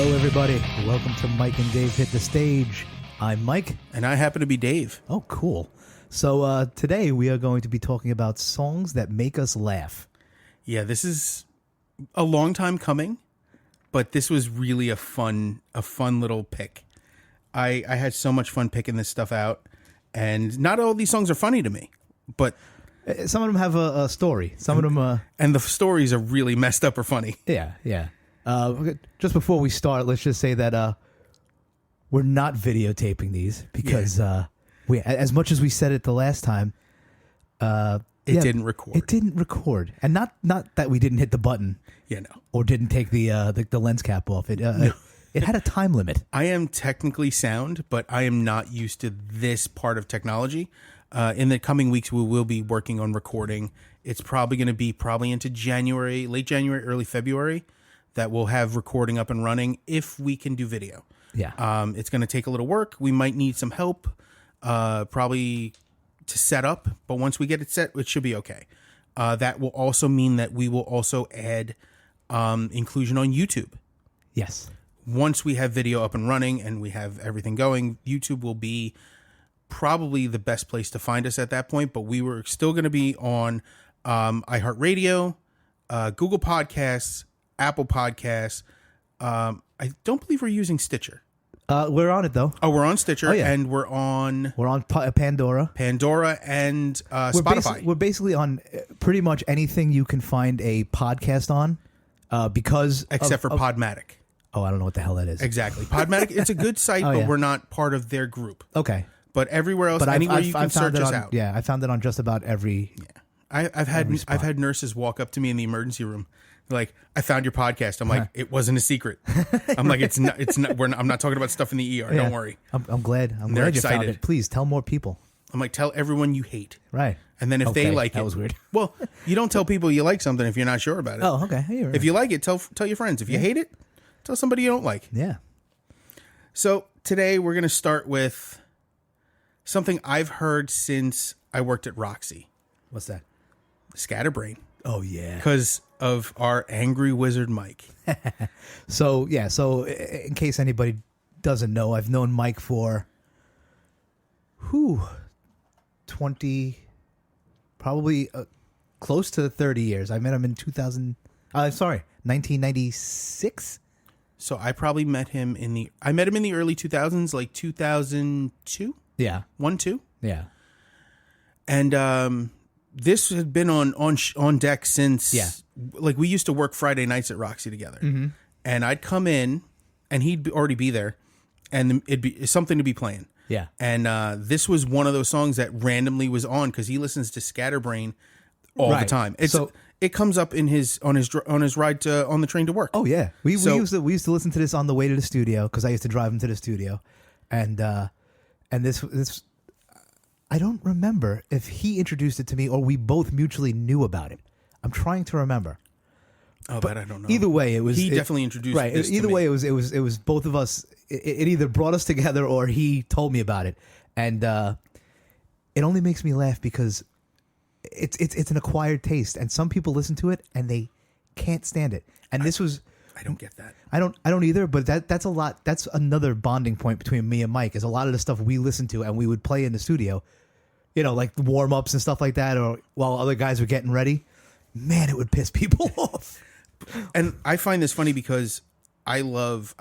Hello, everybody. Welcome to Mike and Dave Hit the Stage. I'm Mike. And I happen to be Dave. Oh, cool. So today we are going to be talking about songs that make us laugh. Yeah, this is a long time coming, but this was really a fun little pick. I had so much fun picking this stuff out, and not all these songs are funny to me, but some of them have a story. Some of them... and the stories are really messed up or funny. Yeah. Just before we start, let's just say that we're not videotaping these because we, as much as we said it the last time, it didn't record. It didn't record, and not that we didn't hit the button. Yeah, no. Or didn't take the lens cap off. It had a time limit. I am technically sound, but I am not used to this part of technology. In the coming weeks, we will be working on recording. It's probably going to be into January, late January, early February, that we'll have recording up and running if we can do video. Yeah. It's going to take a little work. We might need some help, probably to set up. But once we get it set, it should be okay. That will also mean that we will also add inclusion on YouTube. Yes. Once we have video up and running and we have everything going, YouTube will be probably the best place to find us at that point. But we were still going to be on iHeartRadio, Google Podcasts, Apple Podcasts. I don't believe we're using Stitcher. We're on it though. Oh, we're on Stitcher, Oh, yeah. and we're on Pandora. Pandora and Spotify. We're basically on pretty much anything you can find a podcast on, because Except for Podmatic. Oh, I don't know what the hell that is. Exactly. Podmatic, it's a good site, Oh, but yeah. we're not part of their group. Okay. But everywhere else, anywhere you can search us out. Yeah, I found it on just about every. Yeah. I've had nurses walk up to me in the emergency room. Like, I found your podcast. I'm like, it wasn't a secret. I'm like, it's not. I'm not talking about stuff in the ER. Yeah. Don't worry. I'm glad. I'm They're glad you found excited. it. Please tell more people. I'm like, tell everyone you hate. Right. And then if they like it, that was weird. Well, you don't tell people you like something if you're not sure about it. Oh, okay. Hey, If you like it, tell your friends. If you hate it, tell somebody you don't like. Yeah. So today we're going to start with something I've heard since I worked at Roxy. What's that? Scatterbrain. Oh yeah. Because of our angry wizard Mike. So in case anybody doesn't know, I've known Mike for close to 30 years. I met him in 1996. So I probably met him in the early 2000s, like 2002. Yeah. 1-2. Yeah. And this had been on deck since. Yeah. Like, we used to work Friday nights at Roxy together. Mm-hmm. And I'd come in and he'd already be there and it'd be something to be playing. Yeah. And this was one of those songs that randomly was on because he listens to Scatterbrain all the time. It comes up on his ride on the train to work. Oh yeah, we used to listen to this on the way to the studio because I used to drive him to the studio, and this I don't remember if he introduced it to me or we both mutually knew about it. I'm trying to remember. Oh, but I don't know. Either way, he definitely introduced right. This Either to way, me. it was both of us. It either brought us together or he told me about it, and it only makes me laugh because it's an acquired taste, and some people listen to it and they can't stand it. And this was I don't get that. I don't either. But that's a lot. That's another bonding point between me and Mike. Is a lot of the stuff we listen to and we would play in the studio, like warm ups and stuff like that, or while other guys were getting ready. Man, it would piss people off. And I find this funny because I love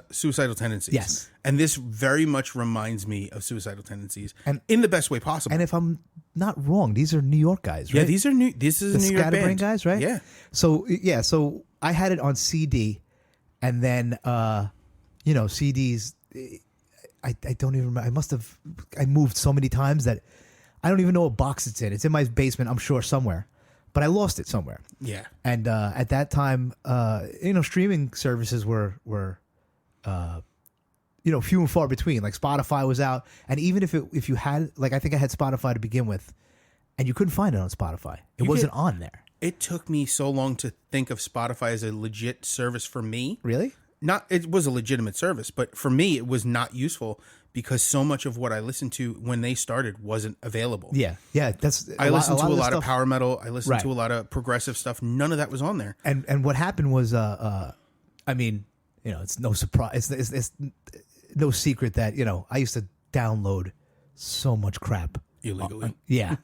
Suicidal Tendencies. Yes. And this very much reminds me of Suicidal Tendencies, And in the best way possible. And if I'm not wrong, these are New York guys, right? Yeah, these are new. This is the a New York Scatterbrain band. guys, right? Yeah. So I had it on CD, and then CDs. I don't even remember. I moved so many times that I don't even know what box it's in. It's in my basement, I'm sure, somewhere. But I lost it somewhere. Yeah. And at that time, streaming services were few and far between. Like Spotify was out, and even if you had, like, I think I had Spotify to begin with, and you couldn't find it on Spotify. It wasn't on there. It took me so long to think of Spotify as a legit service for me. Really? It was a legitimate service, but for me, it was not useful because so much of what I listened to when they started wasn't available. Yeah. I listened to a lot of power metal. I listened Right. to a lot of progressive stuff. None of that was on there. And what happened was, It's no surprise. It's no secret that I used to download so much crap Illegally. yeah,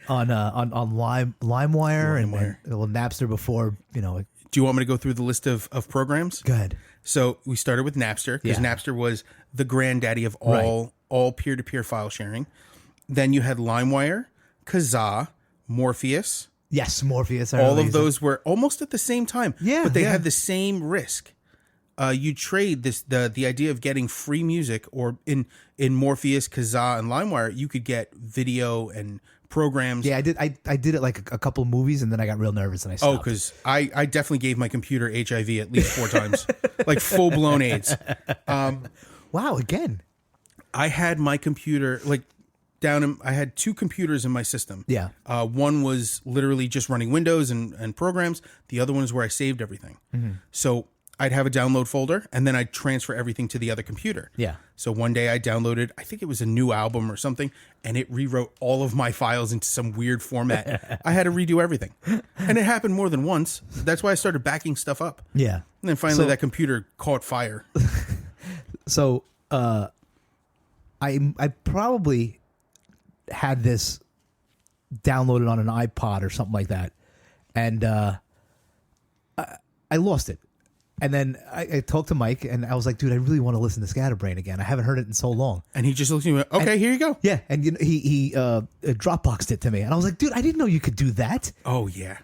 on LimeWire and well, Napster before. Do you want me to go through the list of programs? Go ahead. So we started with Napster because Napster was the granddaddy of all peer-to-peer file sharing. Then you had LimeWire, Kazaa, Morpheus. Yes, Morpheus. All of those were almost at the same time. Yeah, but they had the same risk. You trade the idea of getting free music, or in Morpheus, Kazaa, and LimeWire, you could get video and programs. Yeah, I did. I did it like a couple of movies, and then I got real nervous and I stopped. Oh, because I definitely gave my computer HIV at least 4 times, like full blown AIDS. Wow, again. I had my computer I had 2 computers in my system. Yeah. One was literally just running Windows and programs. The other one is where I saved everything. Mm-hmm. So I'd have a download folder, and then I'd transfer everything to the other computer. Yeah. So one day I downloaded, I think it was a new album or something, and it rewrote all of my files into some weird format. I had to redo everything. And it happened more than once. That's why I started backing stuff up. Yeah. And then finally that computer caught fire. So I probably had this downloaded on an iPod or something like that. And I lost it. And then I talked to Mike, and I was like, dude, I really want to listen to Scatterbrain again. I haven't heard it in so long. And he just looked at me and went, okay, here you go. Yeah, and he Dropboxed it to me. And I was like, dude, I didn't know you could do that. Oh, yeah.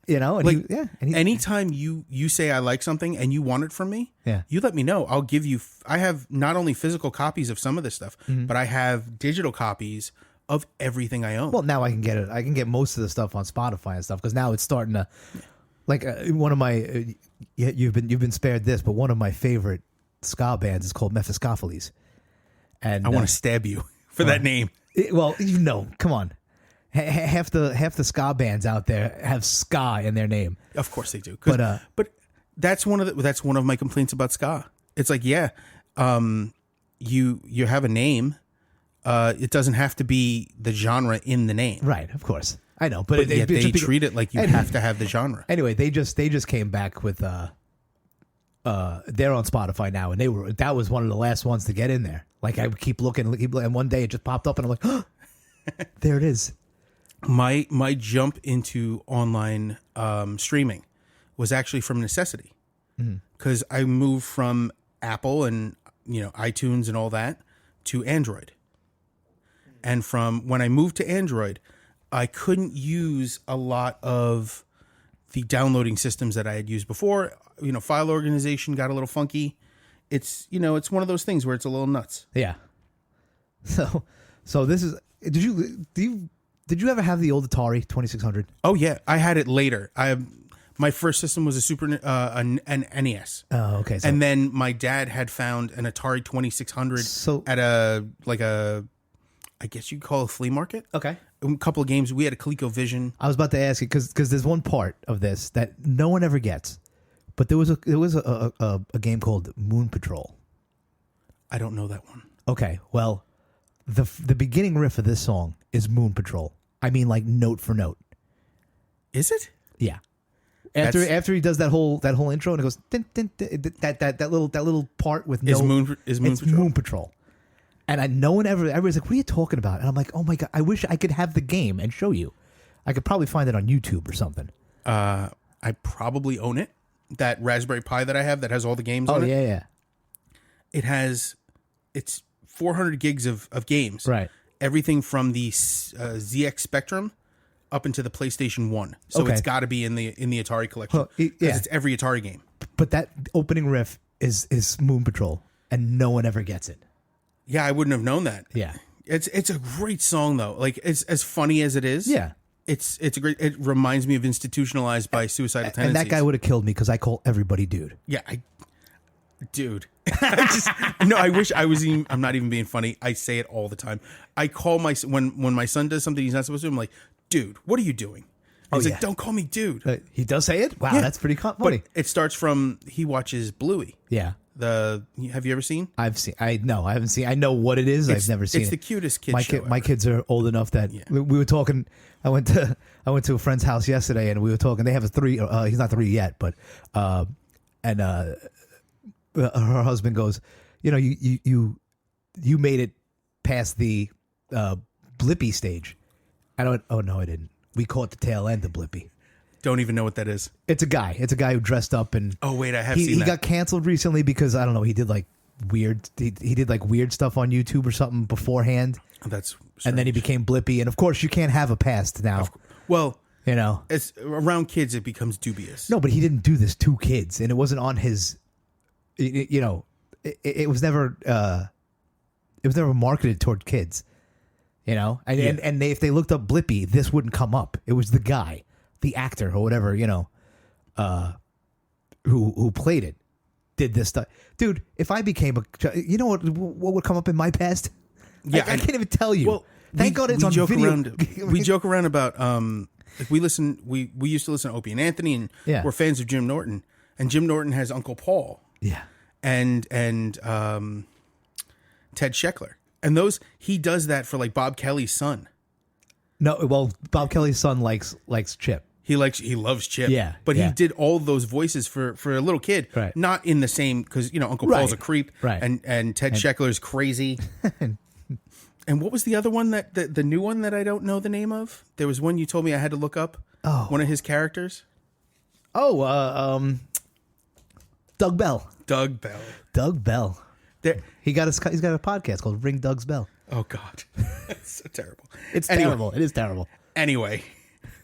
And anytime you say I like something and you want it from me, yeah, you let me know. I'll give you. I have not only physical copies of some of this stuff, but I have digital copies of everything I own. Well, now I can get it. I can get most of the stuff on Spotify and stuff because now it's starting to, like one of my. You've been spared this, but one of my favorite ska bands is called Mephistopheles, and I want to stab you for that name. Come on. Half the ska bands out there have ska in their name. Of course they do. But that's one of my complaints about ska. It's like, you have a name. It doesn't have to be the genre in the name. Right, of course. I know, but they treat it like you have to have the genre. Anyway, they just came back with they're on Spotify now, and that was one of the last ones to get in there. Like I would keep looking, and one day it just popped up, and I'm like, oh, there it is. My jump into online streaming was actually from necessity, because I moved from Apple and iTunes and all that to Android, and from when I moved to Android, I couldn't use a lot of the downloading systems that I had used before. File organization got a little funky. It's it's one of those things where it's a little nuts. Yeah. So this is. Did you ever have the old Atari 2600? Oh yeah, I had it later. My first system was an NES. Oh, okay. And then my dad had found an Atari 2600 at I guess you'd call it a flea market. Okay. A couple of games. We had a ColecoVision. I was about to ask you because there's one part of this that no one ever gets, but there was a game called Moon Patrol. I don't know that one. Okay, well, the beginning riff of this song is Moon Patrol. I mean, like note for note. Is it? Yeah. After he does that whole intro and it goes din, din, din, that little part with Moon Patrol. Moon Patrol. And no one everybody's like, what are you talking about? And I'm like, oh my God, I wish I could have the game and show you. I could probably find it on YouTube or something. I probably own it. That Raspberry Pi that I have that has all the games on it. Oh, yeah. It's 400 gigs of games. Right. Everything from the ZX Spectrum up into the PlayStation 1. So It's got to be in the Atari collection. Because it's every Atari game. But that opening riff is Moon Patrol, and no one ever gets it. Yeah, I wouldn't have known that. Yeah. It's a great song though. Like it's as funny as it is. Yeah. It reminds me of Institutionalized by Suicidal Tendencies. And that guy would have killed me because I call everybody dude. Yeah, dude. I wish I was even, I'm not even being funny. I say it all the time. I call when my son does something he's not supposed to, I'm like, dude, what are you doing? He's like, don't call me dude. He does say it? Wow, that's pretty funny. But it starts from, he watches Bluey. Yeah. Have you ever seen? I haven't seen. I know what it is. I've never seen it. It's the cutest kid show ever. My kids are old enough that we were talking. I went to a friend's house yesterday and we were talking. They have a 3. He's not 3 yet, but her husband goes, you made it past the Blippy stage. I don't. Oh no, I didn't. We caught the tail end of Blippy. Don't even know what that is. It's a guy. It's a guy who dressed up and. Oh wait, I have seen that. He got canceled recently because I don't know. He did like weird. He did like weird stuff on YouTube or something beforehand. That's strange. And then he became Blippy, and of course you can't have a past now. Well, it's around kids it becomes dubious. No, but he didn't do this to kids, and it wasn't on his. It was never. It was never marketed toward kids. And if they looked up Blippy, this wouldn't come up. It was the guy, the actor or whatever, who played it, did this stuff. Dude, if I became what would come up in my past? Yeah, I can't even tell you. Well, thank God it's on video. We joke around about we used to listen to Opie and Anthony, and we're fans of Jim Norton, and Jim Norton has Uncle Paul. Yeah. And Ted Sheckler. And he does that for like Bob Kelly's son. No, well, Bob Kelly's son likes Chip. He loves Chip. Yeah. But he did all those voices for a little kid. Right. Not in the same, because Uncle Paul's a creep. Right. And Ted Sheckler's crazy. And what was the other one the new one that I don't know the name of? There was one you told me I had to look up. Oh. One of his characters. Oh, Doug Bell. Doug Bell. Doug Bell. He's got a podcast called Ring Doug's Bell. Oh God, it's so terrible. Terrible. It is terrible. Anyway,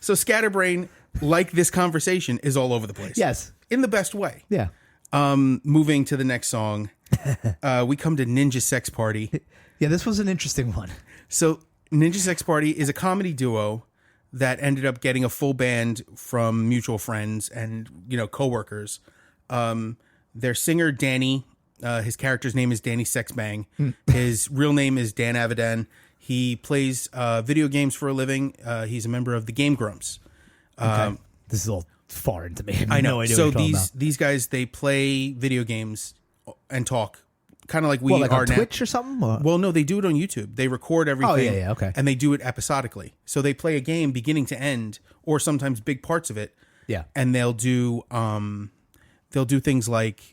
so Scatterbrain, like this conversation, is all over the place. Yes, in the best way. Yeah. Moving to the next song, we come to Ninja Sex Party. Yeah, this was an interesting one. So Ninja Sex Party is a comedy duo that ended up getting a full band from mutual friends and coworkers. Their singer Danny. His character's name is Danny Sexbang. His real name is Dan Avidan. He plays video games for a living. He's a member of the Game Grumps. Okay. This is all foreign to me. I know. No idea so what you're talking about. these guys, they play video games and talk, kind of like we like are on now. Twitch or something. Or? Well, no, they do it on YouTube. They record everything. Oh yeah, okay. And they do it episodically. So they play a game beginning to end, or sometimes big parts of it. Yeah. And they'll do things like.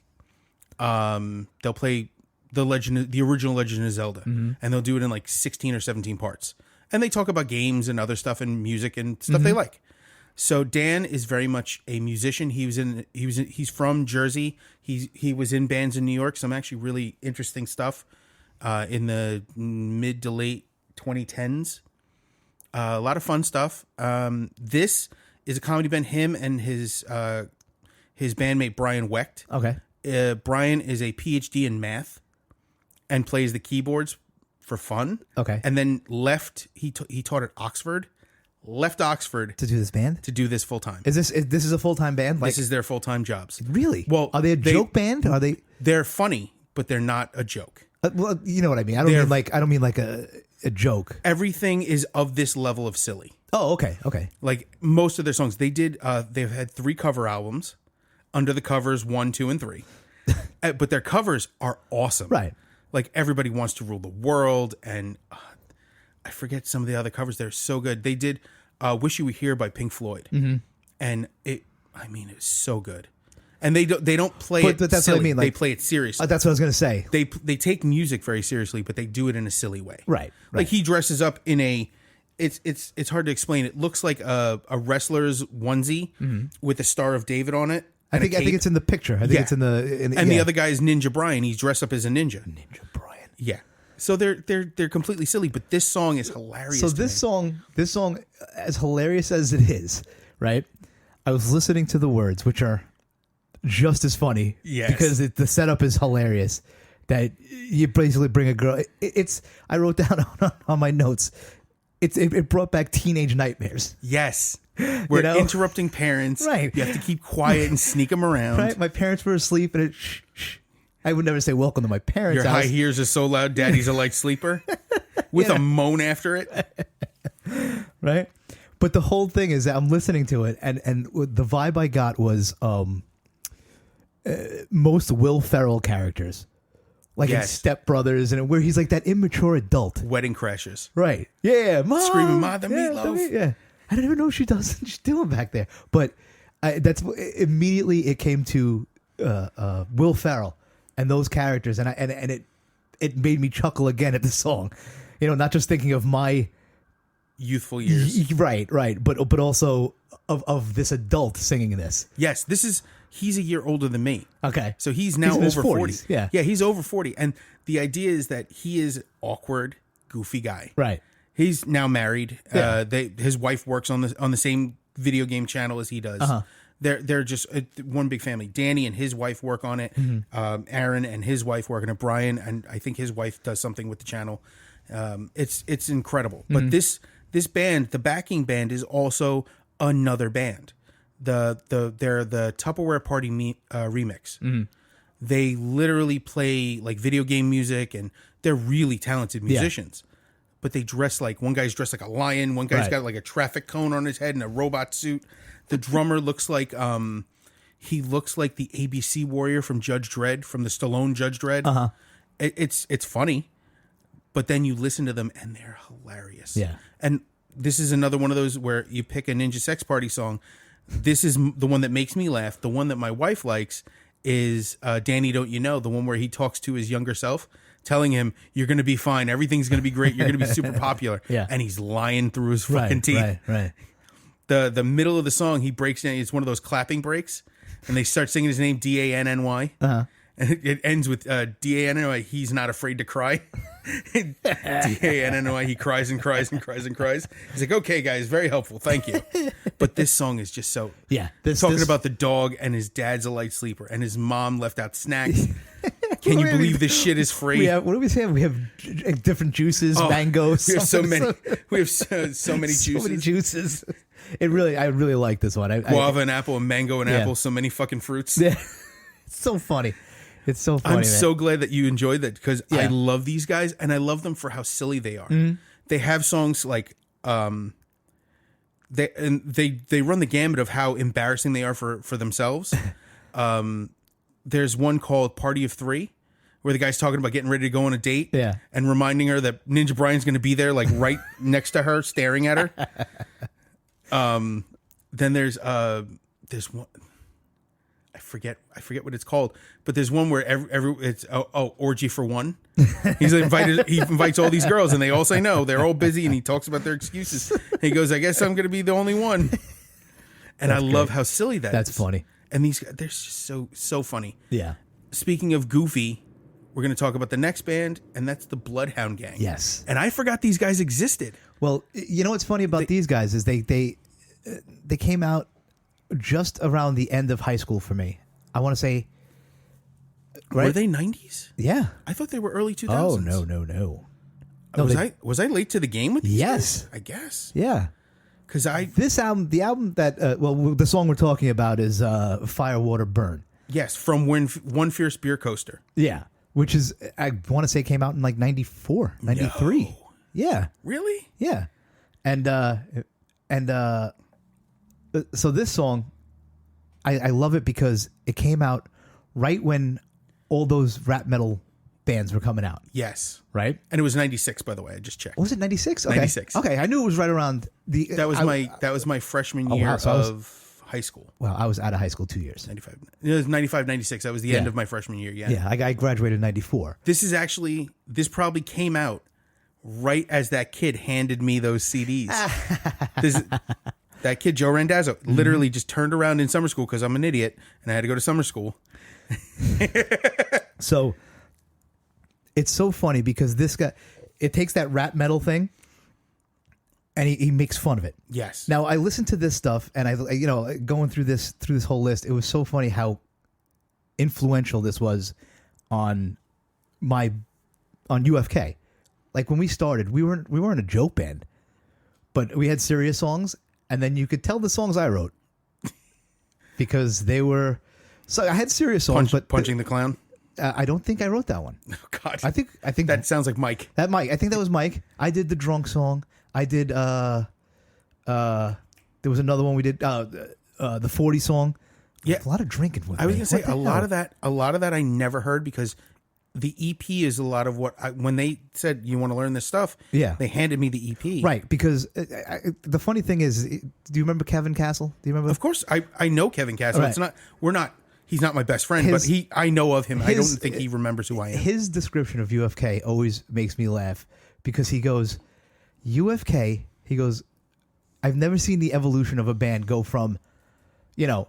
They'll play the original Legend of Zelda, and they'll do it in like 16 or 17 parts. And they talk about games and other stuff and music and stuff they like. So Dan is very much a musician. He's from Jersey. He was in bands in New York. Some actually really interesting stuff in the mid to late 2010s. A lot of fun stuff. This is a comedy band. Him and his bandmate Brian Wecht. Okay. Brian is a PhD in math and plays the keyboards for fun. Okay. And then left. He taught at Oxford. Left Oxford to do this band, to do this full time. Is this a full time band? This is their full time jobs. Really? Well, are they a joke band? Are they? They're funny, but they're not a joke. Well, you know what I mean. I don't mean like a joke. Everything is of this level of silly. Oh, okay. Like most of their songs, they did. They've had 3 cover albums. Under the Covers 1, 2, and 3. But their covers are awesome. Right. Like Everybody Wants to Rule the World, and I forget some of the other covers. They're so good. They did Wish You Were Here by Pink Floyd. Mm-hmm. And it's so good. And they don't play it that's silly. what I mean. Like, they play it seriously. That's what I was going to say. They take music very seriously, but they do it in a silly way. Right. Like he dresses up in a... It's hard to explain. It looks like a wrestler's onesie with the Star of David on it. I think it's in the picture. I think it's in the and the other guy is Ninja Brian. He's dressed up as a ninja. Ninja Brian. Yeah. So they're completely silly, but this song is hilarious. So this song, as hilarious as it is, right? I was listening to the words, which are just as funny. Yes. Because the setup is hilarious. That you basically bring a girl. I wrote down on my notes. It brought back teenage nightmares. Yes. We're interrupting parents. Right. You have to keep quiet and sneak them around. Right. My parents were asleep, and I would never say welcome to my parents' Your house. high heels are so loud, daddy's a light sleeper. With a moan after it. Right. But the whole thing is that I'm listening to it, and the vibe I got was most Will Ferrell characters. Like in Step Brothers, and where he's like that immature adult. Wedding Crashers. Right. Yeah. Mom. Screaming, "Mom, the meatloaf." Yeah. I don't even know what she's doing back there. But that's immediately it came to Will Ferrell. and those characters, and it made me chuckle again at the song. You know, not just thinking of my youthful years. Right, but also of this adult singing this. Yes, he's a year older than me. Okay. So he's now in his over 40s, 40. Yeah. Yeah, he's over 40. And the idea is that he is awkward, goofy guy. Right. He's now married. Yeah. His wife works on the same video game channel as he does. Uh-huh. They're just one big family. Danny and his wife work on it. Aaron and his wife work on it. Brian, and I think his wife does something with the channel. It's incredible. But this band, the backing band, is also another band. They're the Tupperware Party remix. They literally play like video game music, and they're really talented musicians. But they dress like, one guy's dressed like a lion, one guy's got like a traffic cone on his head and a robot suit. The drummer looks like he looks like the ABC warrior from Judge Dredd, from the Stallone Judge Dredd. Uh-huh. It's funny, but then you listen to them and they're hilarious. Yeah. And this is another one of those where you pick a Ninja Sex Party song. This is the one that makes me laugh. The one that my wife likes is Danny Don't You Know, the one where he talks to his younger self, telling him, you're going to be fine. Everything's going to be great. You're going to be super popular. Yeah. And he's lying through his fucking teeth. Right. The middle of the song, he breaks down. It's one of those clapping breaks. And they start singing his name, D-A-N-N-Y. Uh-huh. And it ends with D-A-N-N-Y, he's not afraid to cry. D-A-N-N-Y, he cries and cries and cries and cries. He's like, okay, guys, very helpful. Thank you. But this song is just so... Yeah. Talking about the dog, and his dad's a light sleeper, and his mom left out snacks. Can you believe this shit is free? What do we say? We have different juices, mangoes. We have so many. We have so many juices. So many juices. I really like this one. Guava and apple, and mango and apple. So many fucking fruits. Yeah. It's so funny. It's so funny. I'm so glad that you enjoyed that, because I love these guys, and I love them for how silly they are. They have songs like they run the gamut of how embarrassing they are for themselves. There's one called Party of Three, where the guy's talking about getting ready to go on a date, and reminding her that Ninja Brian's going to be there, like right next to her, staring at her. Then there's one, I forget what it's called, but there's one where it's orgy for one. He invites all these girls, and they all say no. They're all busy, and he talks about their excuses. He goes, I guess I'm going to be the only one. And I love how silly that's is. Funny. And they're just so funny. Yeah. Speaking of goofy, we're going to talk about the next band, and that's the Bloodhound Gang. Yes. And I forgot these guys existed. Well, you know what's funny about these guys is they came out just around the end of high school for me. I want to say, right? Were they 90s? Yeah. I thought they were early 2000s. Oh, no. Was I late to the game with these Yes. guys? I guess. Yeah. Because the album that the song we're talking about is Fire, Water, Burn. Yes, from One Fierce Beer Coaster. Yeah, which is, I want to say, came out in like 94, 93. No. Yeah. Really? Yeah. And so this song, I love it because it came out right when all those rap metal bands were coming out. Yes. Right? And it was 96, by the way. I just checked. Was it 96? Okay. 96. Okay, I knew it was right around the... That was my freshman year of high school. Well, I was out of high school 2 years. 95. It was 95, 96. That was the end of my freshman year, yeah. Yeah, I graduated in 94. This probably came out right as that kid handed me those CDs. That kid, Joe Randazzo, literally just turned around in summer school, because I'm an idiot, and I had to go to summer school. So... It's so funny because this guy, it takes that rap metal thing, and he makes fun of it. Yes. Now I listened to this stuff, and I going through this whole list, it was so funny how influential this was on UFK. Like when we started, we weren't a joke band, but we had serious songs, and then you could tell the songs I wrote because they were. So I had serious songs, but Punching the Clown. I don't think I wrote that one. Oh God, I think that sounds like Mike. I think that was Mike. I did the drunk song. I did. There was another one we did. The 40 song. Yeah, a lot of drinking with. I was me. gonna say A lot of that I never heard, because the EP is a lot of what when they said you want to learn this stuff. Yeah, they handed me the EP. Right, because the funny thing is, do you remember Kevin Castle? Do you remember? Of course, I know Kevin Castle. Right. We're not he's not my best friend, but I know of him. I don't think he remembers who I am. His description of UFK always makes me laugh because he goes, UFK, he goes, I've never seen the evolution of a band go from,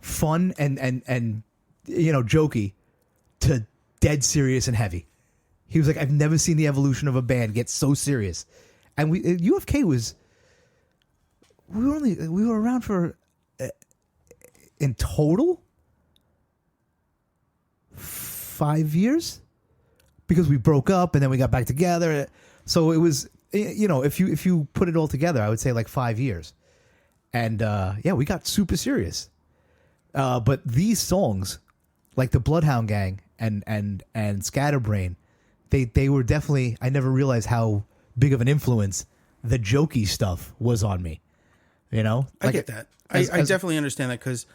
fun and jokey to dead serious and heavy. He was like, I've never seen the evolution of a band get so serious. And UFK we were around for in total 5 years because we broke up and then we got back together. So it was, if you put it all together, I would say like 5 years. And we got super serious. But these songs, like the Bloodhound Gang and Scatterbrain, they were definitely, I never realized how big of an influence the jokey stuff was on me. I get that. I definitely understand that because,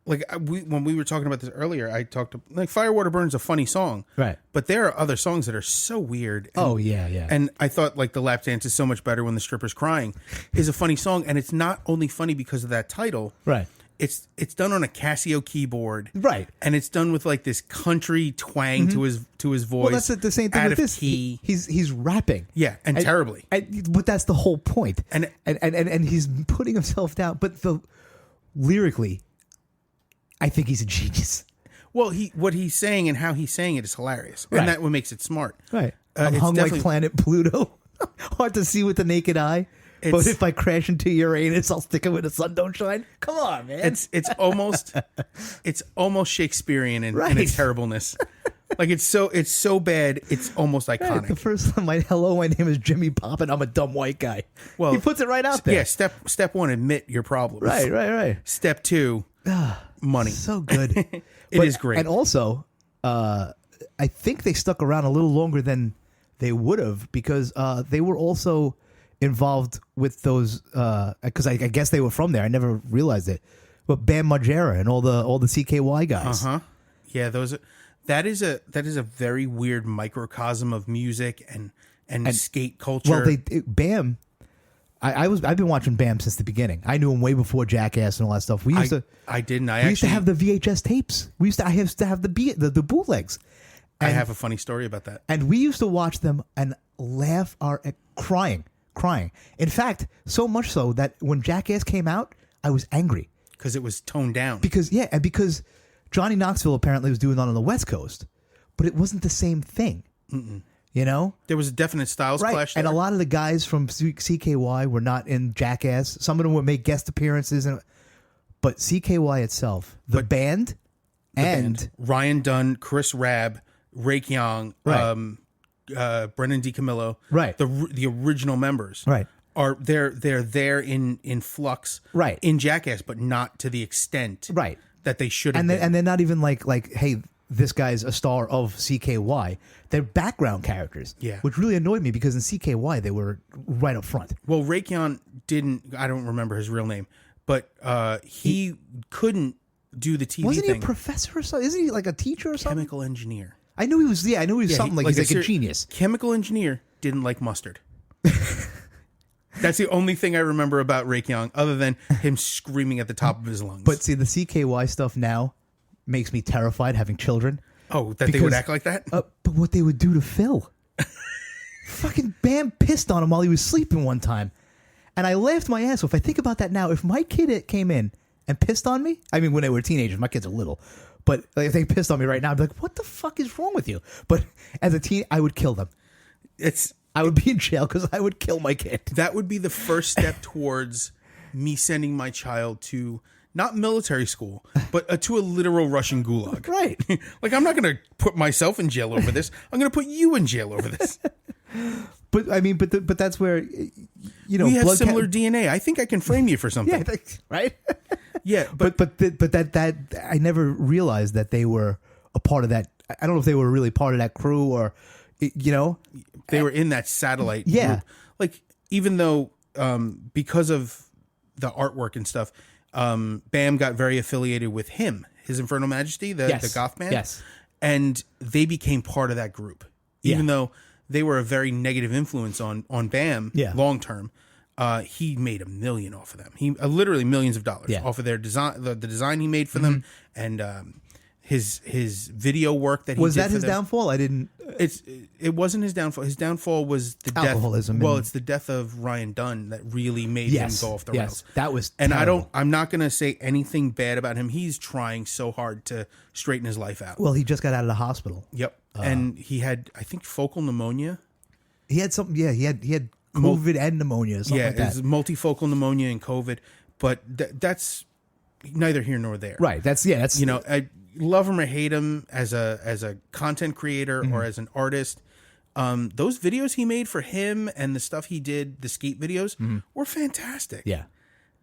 when we were talking about this earlier, I talked like Firewater Burn's a funny song, right? But there are other songs that are so weird. And, yeah. And I thought like the lap dance is so much better when the stripper's crying is a funny song, and it's not only funny because of that title, right? It's done on a Casio keyboard, right? And it's done with like this country twang to his voice. Well, that's the same thing with this. He's rapping, and terribly. But that's the whole point. And he's putting himself down. But lyrically, I think he's a genius. Well, what he's saying and how he's saying it is hilarious, right. And that's what makes it smart. Right. I'm hung like planet Pluto, hard to see with the naked eye. But if I crash into Uranus, I'll stick it where the sun don't shine. Come on, man. It's almost Shakespearean in its terribleness. Like it's so bad, it's almost iconic. Right. The first time, my name is Jimmy Pop, and I'm a dumb white guy. Well, he puts it right out there. Yeah. Step one, admit your problems. Right. Step two, money. So good. It is great. And also, I think they stuck around a little longer than they would have because they were also involved with those because I guess they were from there. I never realized it. But Bam Margera and all the CKY guys. Yeah, that is a very weird microcosm of music and skate culture. Well, Bam. I've been watching Bam since the beginning. I knew him way before Jackass and all that stuff. We used to have the VHS tapes. I used to have the bootlegs. I have a funny story about that. And we used to watch them and laugh crying. In fact, so much so that when Jackass came out, I was angry because it was toned down. Because Johnny Knoxville apparently was doing that on the West Coast, but it wasn't the same thing. Mm-mm. There was a definite styles clash there. And a lot of the guys from CKY were not in Jackass. Some of them would make guest appearances, but CKY itself, the band, Ryan Dunn, Chris Rabb, Rake Young, right. Brendan DiCamillo, right? The original members, right? Are they're there in flux, right? In Jackass, but not to the extent, right, that they should have. And they're not even like, hey, this guy's a star of CKY. They're background characters, which really annoyed me because in CKY they were right up front. Well, Rake Young I don't remember his real name, but he couldn't do the TV. Wasn't he a professor or something? Isn't he like a teacher or something? Chemical engineer. I knew he was. Yeah, I knew he was something he's like a genius. Chemical engineer didn't like mustard. That's the only thing I remember about Rake Young, other than him screaming at the top of his lungs. But see, the CKY stuff now makes me terrified having children. Oh, they would act like that? But what they would do to Phil. Fucking Bam pissed on him while he was sleeping one time. And I laughed my ass off. I think about that now. If my kid came in and pissed on me, I mean, when they were teenagers, my kids are little. But if they pissed on me right now, I'd be like, what the fuck is wrong with you? But as a teen, I would kill them. I would be in jail because I would kill my kid. That would be the first step towards me sending my child to not military school, but to a literal Russian gulag. Right. Like, I'm not going to put myself in jail over this. I'm going to put you in jail over this. But I mean, but that's where, we have similar DNA. I think I can frame you for something. Yeah, right. Yeah, but that I never realized that they were a part of that. I don't know if they were really part of that crew or, they were in that satellite group. Like, even though because of the artwork and stuff, Bam got very affiliated with his Infernal Majesty, the goth band. Yes. And they became part of that group. Even though they were a very negative influence on Bam long term. He made $1 million off of them. He literally millions of dollars off of their design, the design he made for them, and his video work that he Was did that for his them. downfall? I didn't. It wasn't his downfall. His downfall was the Alcoholism death. Well, and- it's the death of Ryan Dunn that really made him go off the rails. That was And terrible. I'm not going to say anything bad about him. He's trying so hard to straighten his life out. Well, he just got out of the hospital. Yep. And he had, I think, focal pneumonia. He had something. Yeah, he had COVID and pneumonia. Or something like that. It's multifocal pneumonia and COVID. But that's neither here nor there. Right. That's You know, I love him or hate him as a content creator or as an artist. Those videos he made for him and the stuff he did, the skate videos, were fantastic. Yeah.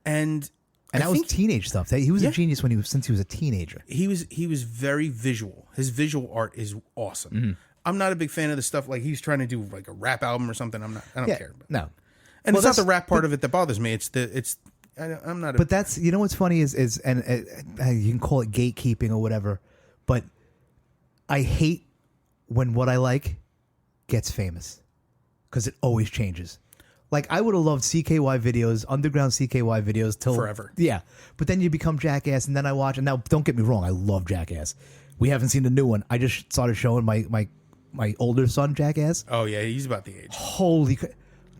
And that was teenage stuff. He was a genius since he was a teenager. He was very visual. His visual art is awesome. I'm not a big fan of the stuff like he's trying to do like a rap album or something. I don't care. No. And it's not the rap part of it that bothers me. I'm not. But that's, you know what's funny is you can call it gatekeeping or whatever, but I hate when what I like gets famous because it always changes. Like I would have loved CKY videos, underground CKY videos till forever. Yeah, but then you become Jackass, and then I watch. And now, don't get me wrong, I love Jackass. We haven't seen the new one. I just started showing my older son Jackass. Oh yeah, he's about the age. Holy,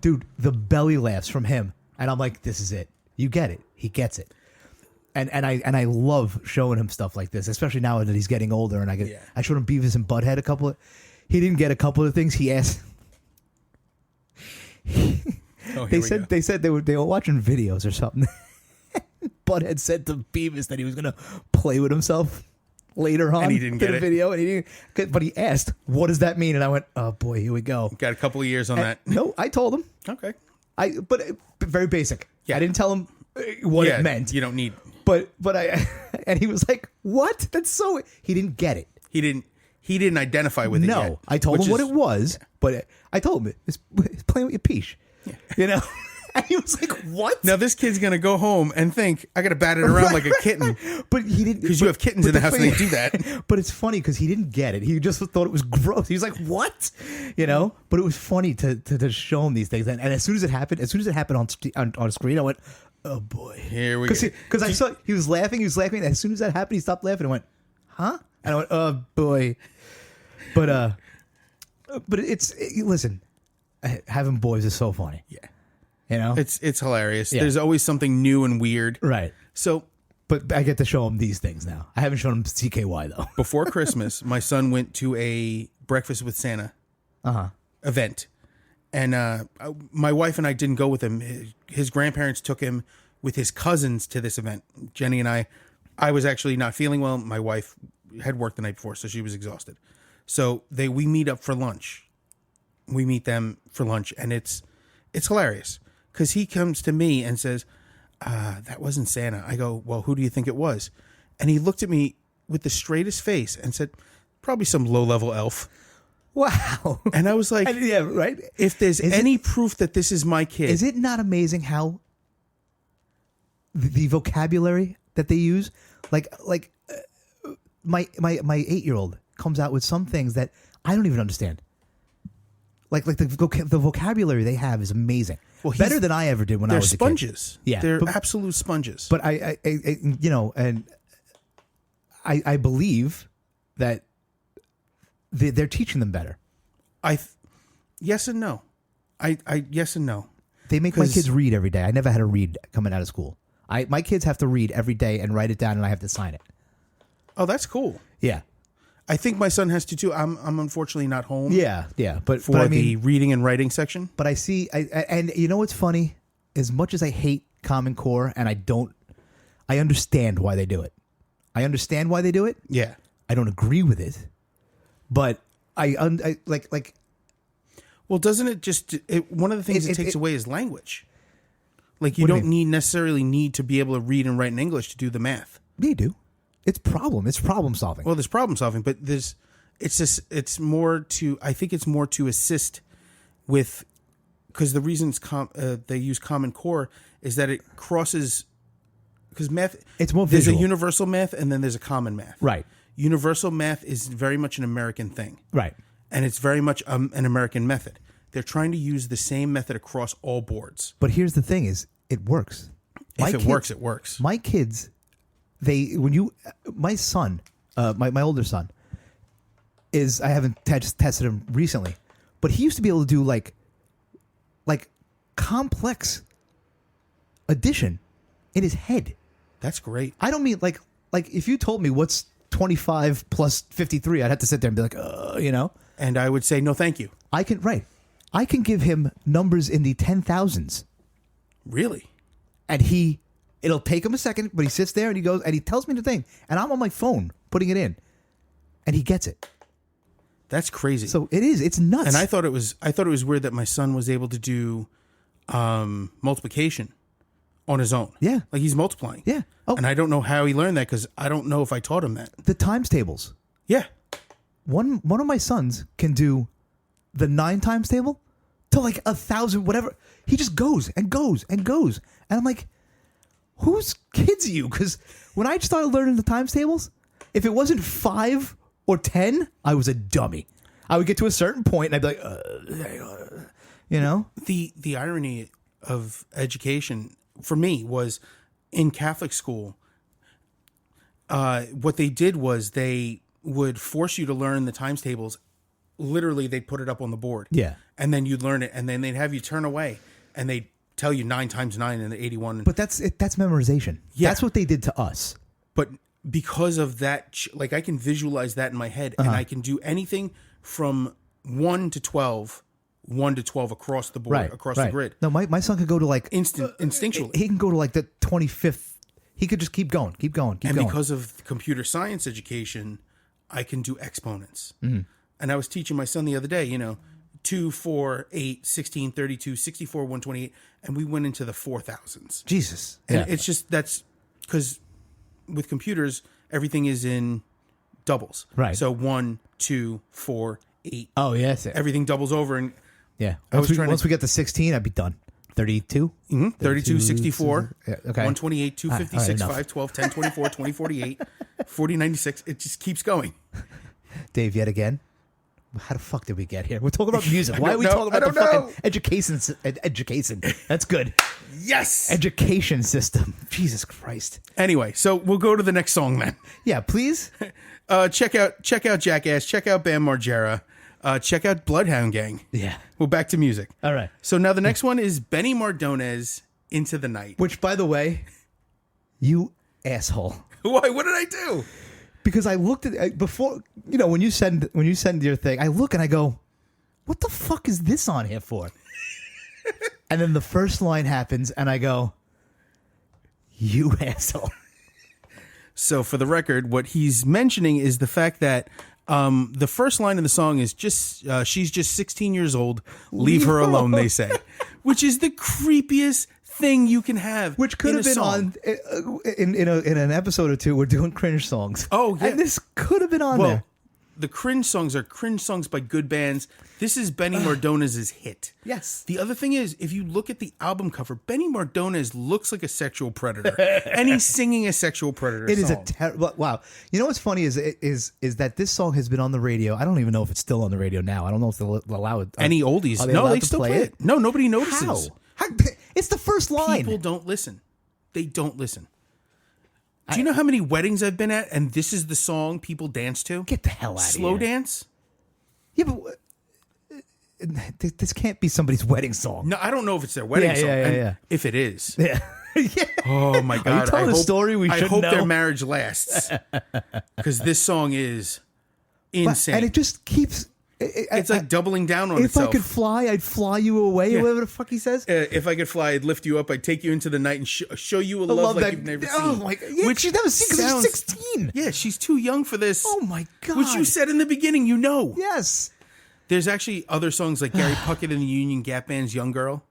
dude, the belly laughs from him, and I'm like, this is it. You get it. He gets it. And I love showing him stuff like this, especially now that he's getting older. And I showed him Beavis and Butthead he didn't get a couple of things. He asked. They said they were watching videos or something. Butthead said to Beavis that he was gonna play with himself later on. And he didn't get a it. video, and he didn't. But he asked, "What does that mean?" And I went, "Oh boy, here we go." Got a couple of years on that. No, I told him. Okay. But very basic. Yeah. I didn't tell him what it meant. You don't need. But I and he was like, "What? That's so." He didn't get it. He didn't identify with it yet. No, I told him what it was, but I told him it's playing with your peach. Yeah. You know, and he was like, "What?" Now this kid's gonna go home and think I got to bat it around like a kitten. But he didn't, because you have kittens in the house and they do that. But it's funny because he didn't get it. He just thought it was gross. He was like, "What?" You know. But it was funny to show him these things. And as soon as it happened on screen, I went, "Oh boy, here we go." Because I saw he was laughing. And as soon as that happened, he stopped laughing and went, "Huh?" And I went, "Oh boy." But listen, having boys is so funny. Yeah. You know? It's hilarious. Yeah. There's always something new and weird. Right. So, but I get to show him these things now. I haven't shown him CKY though. Before Christmas, my son went to a breakfast with Santa event. And my wife and I didn't go with him. His grandparents took him with his cousins to this event. Jenny and I was actually not feeling well. My wife had worked the night before, so she was exhausted. So we meet up for lunch. We meet them for lunch, and it's hilarious because he comes to me and says, "That wasn't Santa." I go, "Well, who do you think it was?" And he looked at me with the straightest face and said, "Probably some low-level elf." Wow. And I was like, yeah, right. If there's any proof that this is my kid, is it not amazing how the vocabulary that they use, like my 8-year-old comes out with some things that I don't even understand. Like the vocabulary they have is amazing. Well, better than I ever did when I was sponges. A kid. Yeah, they're absolute sponges. But I you know, and I believe that they're teaching them better. Yes and no. Yes and no. They make my kids read every day. I never had to read coming out of school. My kids have to read every day and write it down, and I have to sign it. Oh, that's cool. Yeah. I think my son has to too. I'm unfortunately not home. Yeah. But I mean, the reading and writing section. But I see, and you know what's funny? As much as I hate Common Core, and I understand why they do it. I understand why they do it. Yeah. I don't agree with it, but I like. Well, doesn't it just one of the things it takes away is language. Like you What do you don't necessarily need to be able to read and write in English to do the math. They do. It's problem solving. Well, there's problem solving, but it's more to, I think it's more to assist with, because the reason they use Common Core is that it crosses, because math, it's more there's visual. a universal math and then there's a common math. Right. Universal math is very much an American thing. Right. And it's very much an American method. They're trying to use the same method across all boards. But here's the thing: is it works? If it works, it works. My kids, my son, my older son, is I haven't tested him recently, but he used to be able to do like complex addition in his head. That's great. I don't mean like if you told me what's 25 plus 53, I'd have to sit there and be like, you know. And I would say no, thank you. I can give him numbers in the 10,000s. Really? And it'll take him a second, but he sits there and he goes and he tells me the thing, and I'm on my phone putting it in, and he gets it. That's crazy. So it's nuts. And I thought it was weird that my son was able to do multiplication on his own. Yeah. Like he's multiplying. Yeah. Oh. And I don't know how he learned that because I don't know if I taught him that. The times tables. Yeah. One of my sons can do the 9 times table to like 1,000, whatever. He just goes and goes and goes. And I'm like, whose kids are you? Because when I started learning the times tables, if it wasn't 5 or 10, I was a dummy. I would get to a certain point and I'd be like, you know? The irony of education for me was in Catholic school, what they did was they would force you to learn the times tables. Literally, they'd put it up on the board. Yeah. And then you'd learn it, and then they'd have you turn away, and they'd tell you 9 times 9 and the 81. But that's memorization. Yeah. That's what they did to us. But because of that, like I can visualize that in my head, and I can do anything from 1 to 12 across the board, across the grid. No, my son could go to like instinctually. He can go to like the 25th. He could just keep going. And because of computer science education, I can do exponents. Mm-hmm. And I was teaching my son the other day, 2, 4, 8, 16, 32, 64, 128, and we went into the 4,000s. Jesus. And it's just, that's because with computers, everything is in doubles. Right. So 1, 2, 4, 8. Oh, yes. Everything doubles over. And yeah. Once we get to 16, I'd be done. 32? Mm-hmm. 32, 64, okay. 128, 256, 512, 10, 24, 2048, 4096. It just keeps going. Dave, yet again? How the fuck did we get here? We're talking about music. Why are we talking about the fucking education? That's good. Yes. Education system. Jesus Christ. Anyway, so we'll go to the next song then. Yeah, please. Check out Jackass. Check out Bam Margera. Check out Bloodhound Gang. Yeah. Well, back to music. All right. So now the next one is Benny Mardones, Into the Night. Which, by the way, you asshole. Why? What did I do? Because I looked at before, when you send your thing, I look and I go, what the fuck is this on here for? And then the first line happens and I go, you asshole. So for the record, what he's mentioning is the fact that the first line of the song is just, she's just 16 years old. Leave her alone, they say, which is the creepiest thing you can have. Which could have been song. on in an episode or two. We're doing cringe songs. Oh, yeah. And this could have been on there. The cringe songs are cringe songs by good bands. This is Benny Mardones' hit. Yes. The other thing is, if you look at the album cover, Benny Mardones looks like a sexual predator, and he's singing a sexual predator It song. is a terrible. Wow. You know what's funny is that this song has been on the radio. I don't even know if it's still on the radio now. I don't know if they'll allow it. Any oldies? No, they still play it. No, nobody notices. How? It's the first line. People don't listen. They don't listen. Do you know how many weddings I've been at, and this is the song people dance to? Get the hell out of here. Slow dance? Yeah, but this can't be somebody's wedding song. No, I don't know if it's their wedding song. Yeah. If it is. Yeah. Yeah. Oh, my God. Are you telling a story we should know? I hope their marriage lasts. Because this song is insane. And it just keeps... It's like doubling down on if itself. If I could fly, I'd fly you away, or whatever the fuck he says. If I could fly, I'd lift you up. I'd take you into the night and show you a love like you've never seen. Oh, my God. Yeah, she's never seen because she's 16. Yeah, she's too young for this. Oh, my God. Which you said in the beginning, Yes. There's actually other songs like Gary Puckett and the Union Gap Band's Young Girl.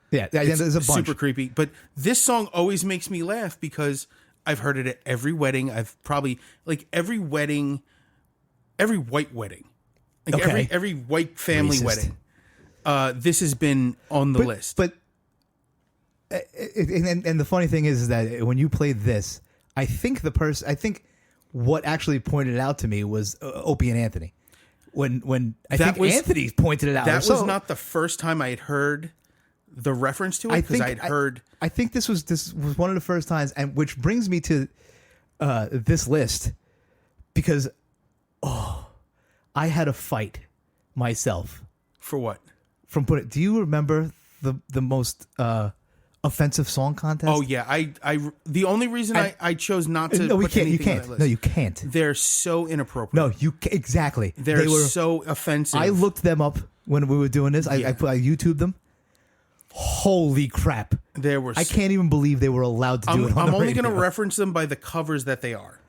Yeah, there's a bunch. Super creepy. But this song always makes me laugh because I've heard it at every wedding. I've probably, like every wedding, every white wedding. Like every white family wedding, this has been on the list. But and the funny thing is that when you played this, I think what actually pointed it out to me was Opie and Anthony. When Anthony pointed it out, that was not the first time I had heard the reference to it because I had heard. I think this was one of the first times, and which brings me to this list. because I had a fight myself For what? from putting. Do you remember the most offensive song contest? Oh yeah, I the only reason I chose not to. No, we put can't. You anything on can't. that list, No, you can't. They're so inappropriate. No, exactly. They're They were so offensive. I looked them up when we were doing this. I YouTubed them. Holy crap! There were. I can't even believe they were allowed to do it. I'm only going to reference them by the covers that they are.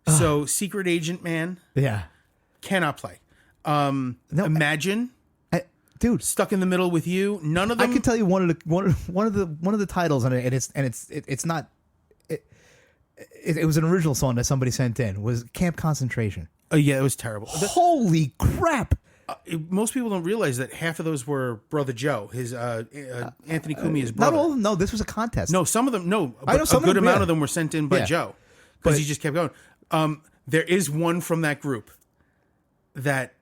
So, Secret Agent Man Yeah, cannot play. No, Imagine, dude. Stuck in the Middle with You. None of them. I can tell you one of the titles on it, and it's not. It was an original song that somebody sent in. Was Camp Concentration? Oh yeah, it was terrible. Holy crap! Most people don't realize that half of those were Brother Joe, his Anthony Cumia's Not brother. all. No, this was a contest. No, some of them. No, I know but some a good of them, amount yeah. of them were sent in by Yeah. Joe because But- he just kept going. There is one from that group that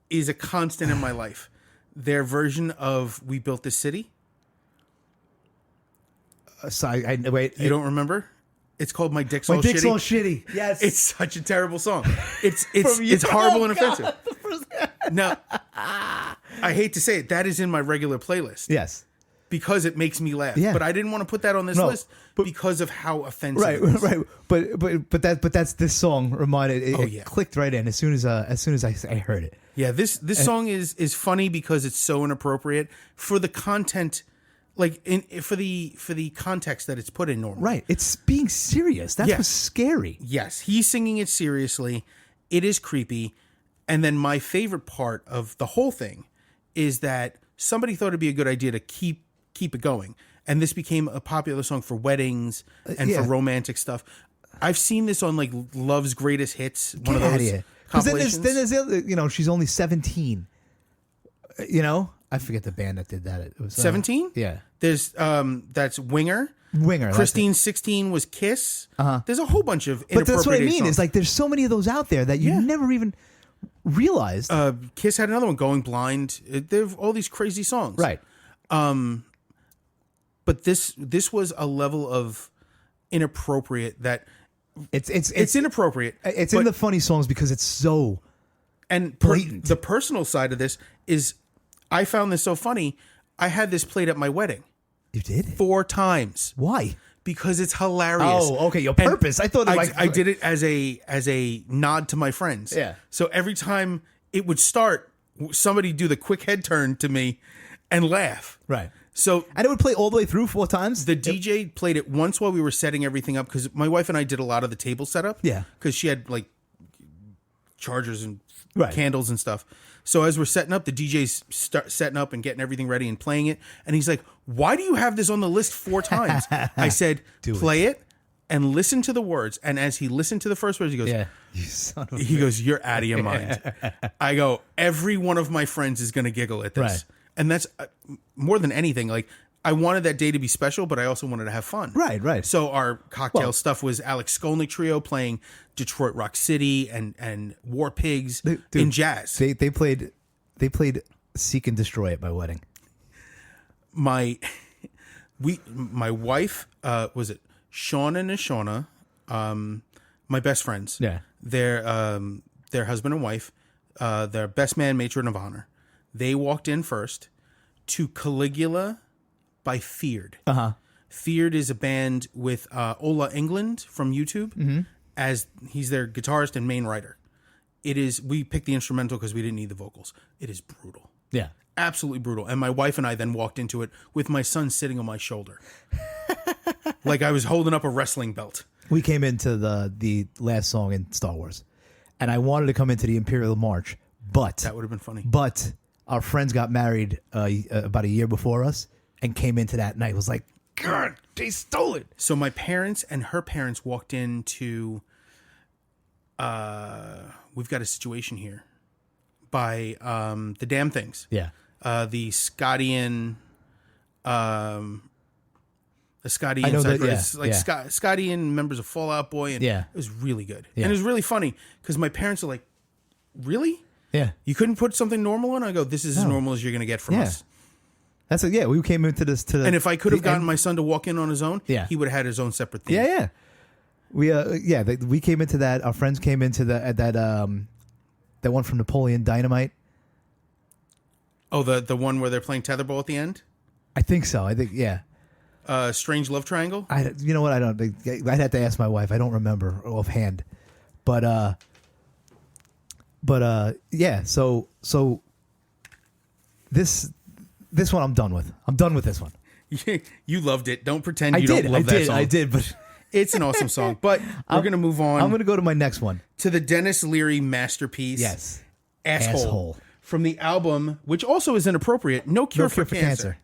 is a constant in my life. Their version of "We Built This City." So I wait. You don't remember? It's called "My Dick's All Dick's Shitty." all shitty. Yes, It's such a terrible song. It's From you. horrible and Oh, God. offensive. Now, I hate to say it, that is in my regular playlist yes. because it makes me laugh. Yeah. But I didn't want to put that on this No, list but- because of how offensive Right, it is. right. But that's this song reminded. It yeah. clicked right in as soon as I heard it. Yeah, this song is funny because it's so inappropriate for the content, like for the context that it's put in normally. Right, it's being serious. That's Yeah. what's scary. Yes, he's singing it seriously. It is creepy. And then my favorite part of the whole thing is that somebody thought it'd be a good idea to keep it going. And this became a popular song for weddings and yeah. for romantic stuff. I've seen this on like Love's Greatest Hits, one Get of out of those here. Because compilations. then there's the other, she's only 17. I forget the band that did that. It was 17? Yeah, There's that's Winger. Winger. that's it. Christine 16 was Kiss. There's a whole bunch of But that's what I inappropriate mean. songs. Is like there's so many of those out there that you Yeah. never even realized. Kiss had another one, Going Blind. They've all these crazy songs. Right. But this was a level of inappropriate that It's inappropriate. It's but- in the funny songs because it's so and blatant. the personal side of this is I found this so funny. I had this played at my wedding You did? 4 times Why? because it's hilarious. Oh, okay. Your And purpose. I thought I did it as a nod to my friends. Yeah. So every time it would start, somebody do the quick head turn to me and laugh. Right. So And it would play all the way through 4 times? the DJ played it once while we were setting everything up because my wife and I did a lot of the table setup. Yeah. Because she had like chargers and Right. candles and stuff. So as we're setting up, the DJ's setting up and getting everything ready and playing it. And he's like, "Why do you have this on the list 4 times?" I said, "Play it and listen to the words." And as he listened to the first words, he goes, Yeah. You son of a he goes, "You're out of your mind." I go, "Every one of my friends is going to giggle at this." Right. And that's more than anything. Like, I wanted that day to be special, but I also wanted to have fun. Right, right. So our cocktail Well- stuff was Alex Skolnick Trio playing Detroit Rock City and War Pigs Dude, in jazz. They played Seek and Destroy at my wedding. My wife, was it Shauna and Shauna, my best friends. Yeah. Their husband and wife, their best man, matron of honor. They walked in first to Caligula by Feared. Uh-huh. Feared is a band with Ola England from YouTube as he's their guitarist and main writer. We picked the instrumental because we didn't need the vocals. It is brutal. Yeah. Absolutely brutal. And my wife and I then walked into it with my son sitting on my shoulder. Like I was holding up a wrestling belt. We came into the last song in Star Wars, and I wanted to come into the Imperial March, but That would have been funny. But our friends got married about a year before us and came into that night. It was like, God, they stole it. So my parents and her parents walked into We've Got a Situation Here by The Damn Things. Yeah. The Scottian the Scotty I know inside that, yeah, it's like yeah. Scotty and members of Fall Out Boy, and Yeah. it was really good. Yeah. And it was really funny because my parents are like, "Really? Yeah. You couldn't put something normal on?" I go, "This is as normal as you're going to get from Yeah. us." That's it. Yeah. We came into this to the, And if I could have the gotten end- my son to walk in on his own, Yeah. he would have had his own separate theme. Yeah. we came into that. Our friends came into that one from Napoleon Dynamite. Oh, the one where they're playing tetherball at the end? I think so. I think, yeah. Strange Love Triangle? You know what? I don't think. I'd have to ask my wife. I don't remember offhand. But yeah. So this one I'm done with. I'm done with this one. You loved it. Don't pretend you don't love that song. I did, but it's an awesome song. But we're going to move on. I'm going to go to my next one. To the Dennis Leary masterpiece. Yes. Asshole. From the album, which also is inappropriate, No Cure for Cancer.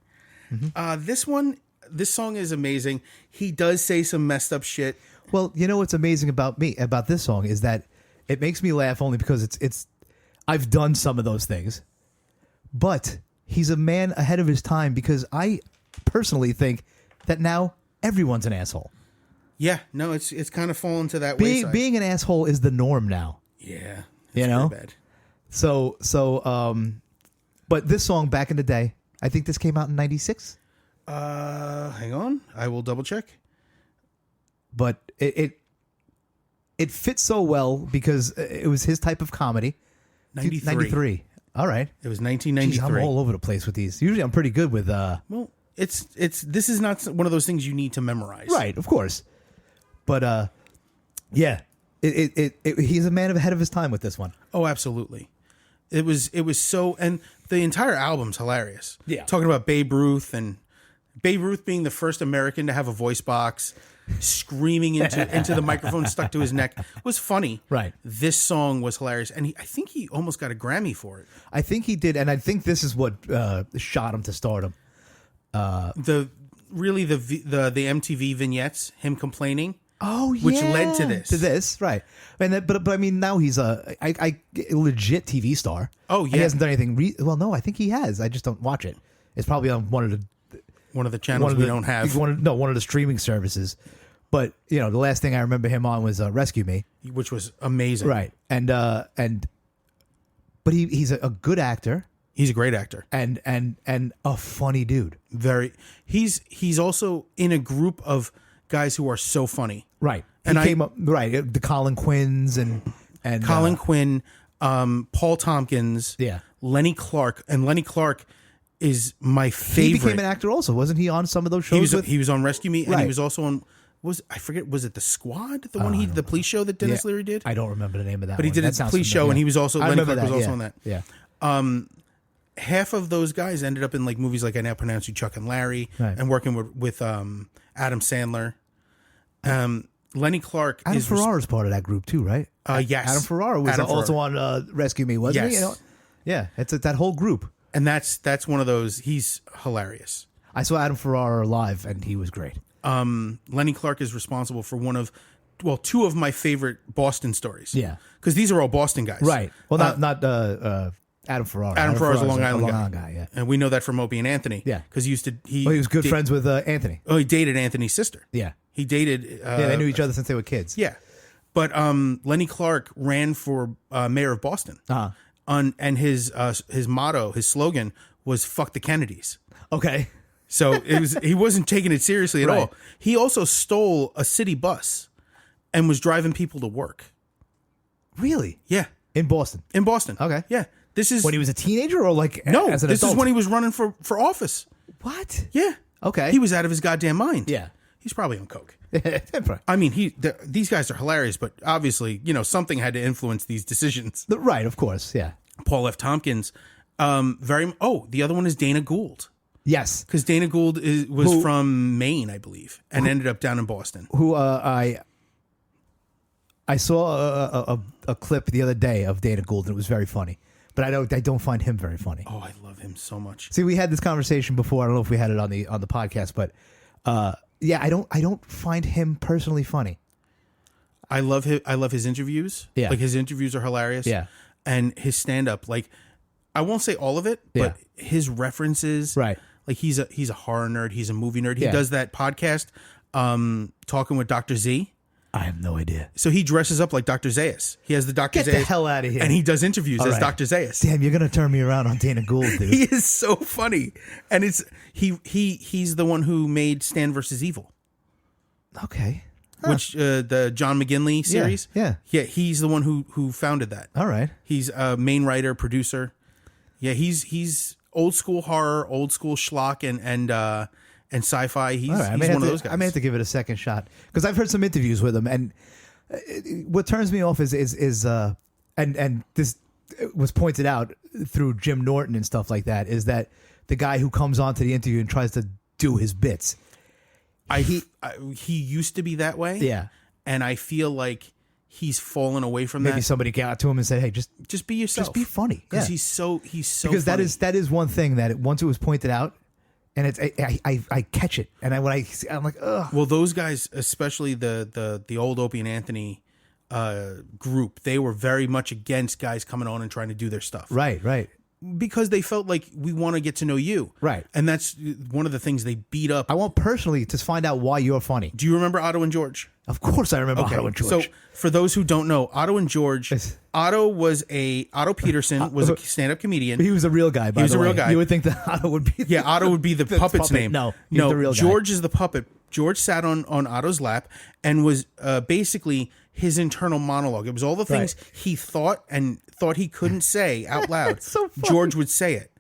Mm-hmm. This song is amazing. He does say some messed up shit. Well, you know what's amazing about this song is that it makes me laugh only because it's I've done some of those things. But he's a man ahead of his time because I personally think that now everyone's an asshole. Yeah, no, it's kind of fallen to that wayside. Being an asshole is the norm now. Yeah, you know. Bad. So, but this song back in the day, I think this came out in '96. Hang on, I will double check. But it fits so well because it was his type of comedy. 93. All right. It was 1993. Jeez, I'm all over the place with these. Usually, I'm pretty good with. Well, this is not one of those things you need to memorize. Right, of course. But yeah, he's a man ahead of his time with this one. Oh, absolutely. It was so, and the entire album's hilarious. Yeah, talking about Babe Ruth being the first American to have a voice box, screaming into the microphone stuck to his neck was funny. Right. This song was hilarious, and I think he almost got a Grammy for it. I think he did, and I think this is what shot him to stardom. The MTV vignettes, him complaining. Oh yeah, which led to this. Right? And but I mean, now he's a legit TV star. Oh yeah, he hasn't done anything. Well, no, I think he has. I just don't watch it. It's probably on one of the channels we don't have. One of the streaming services. But the last thing I remember him on was Rescue Me, which was amazing. Right? And but he's a good actor. He's a great actor and a funny dude. He's also in a group of guys who are so funny. Right. And he came up the Colin Quinns and Colin Quinn, Paul Tompkins, Lenny Clark, and Lenny Clark is my favorite. He became an actor also, wasn't he? On some of those shows, he was on Rescue Me, and he was also on. Was it The Squad? The police show that Dennis Leary did? I don't remember the name of that. But he did a police show, and he was also Lenny Clark was also on that. Yeah. Half of those guys ended up in like movies like I Now Pronounce You Chuck and Larry, and working with Adam Sandler. Lenny Clark. Adam Ferrara's part of that group too, right? Yes. Adam Ferrara was also on Rescue Me, wasn't he? Yeah, it's that whole group. And that's one of those. He's hilarious. I saw Adam Ferrara live, and he was great. Lenny Clark is responsible for two of my favorite Boston stories. Yeah, because these are all Boston guys, right? Well, not Adam Ferrara. Adam Ferrara's a Long Island guy. Yeah, and we know that from Opie and Anthony. Yeah, because he was good friends with Anthony. Oh, he dated Anthony's sister. Yeah, he dated. They knew each other since they were kids. Yeah, but Lenny Clark ran for mayor of Boston. And his motto, his slogan was "Fuck the Kennedys." Okay. So he wasn't taking it seriously at all. He also stole a city bus and was driving people to work. Really? Yeah. In Boston. Okay. Yeah. This is when he was a teenager or like no, as an this adult? is when he was running for office. What? Yeah. Okay. He was out of his goddamn mind. Yeah. He's probably on coke. I mean, these guys are hilarious, but obviously, something had to influence these decisions. Right, of course, yeah. Paul F. Tompkins. The other one is Dana Gould. Yes. Because Dana Gould was from Maine, I believe, and ended up down in Boston. Who I saw a clip the other day of Dana Gould, and it was very funny. But I don't find him very funny. Oh, I love him so much. See, we had this conversation before. I don't know if we had it on the podcast, but I don't find him personally funny. I love his interviews. Yeah. Like his interviews are hilarious. Yeah. And his stand up, like I won't say all of it, but his references. Right. Like he's a horror nerd, he's a movie nerd. He does that podcast, Talking with Dr. Z. I have no idea. So he dresses up like Dr. Zayas. He has the Dr. Zayas. Get the hell out of here. And he does interviews as Dr. Zayas. Damn, you're gonna turn me around on Dana Gould, dude. He is so funny. And he's the one who made Stan versus Evil. Okay. which the John McGinley series. Yeah. He's the one who founded that. All right. He's a main writer, producer. Yeah, he's old school horror, old school schlock, and sci-fi. He's one of those guys. I may have to give it a second shot because I've heard some interviews with him, and what turns me off is and this was pointed out through Jim Norton and stuff like that, is that the guy who comes onto the interview and tries to do his bits. He used to be that way. Yeah. And I feel like he's fallen away from that. Maybe somebody got to him and said, "Hey, just be yourself. Just be funny." Because Yeah. he's so because funny. that is one thing that once it was pointed out, and it's I catch it, and I'm like, ugh. Well, those guys, especially the old Opie and Anthony group, they were very much against guys coming on and trying to do their stuff. Right. Because they felt like, we want to get to know you. Right. And that's one of the things they beat up. I want personally to find out why you're funny. Do you remember Otto and George? Of course I remember Otto and George. So for those who don't know, Otto and George, Otto Peterson was a stand-up comedian. He was a real guy, by the way. He was a real guy. You would think that Otto would be Otto would be the puppet's name. No, he's the real guy. George is the puppet. George sat on Otto's lap and was basically his internal monologue. It was all the things he thought he couldn't say out loud. So funny. George would say it.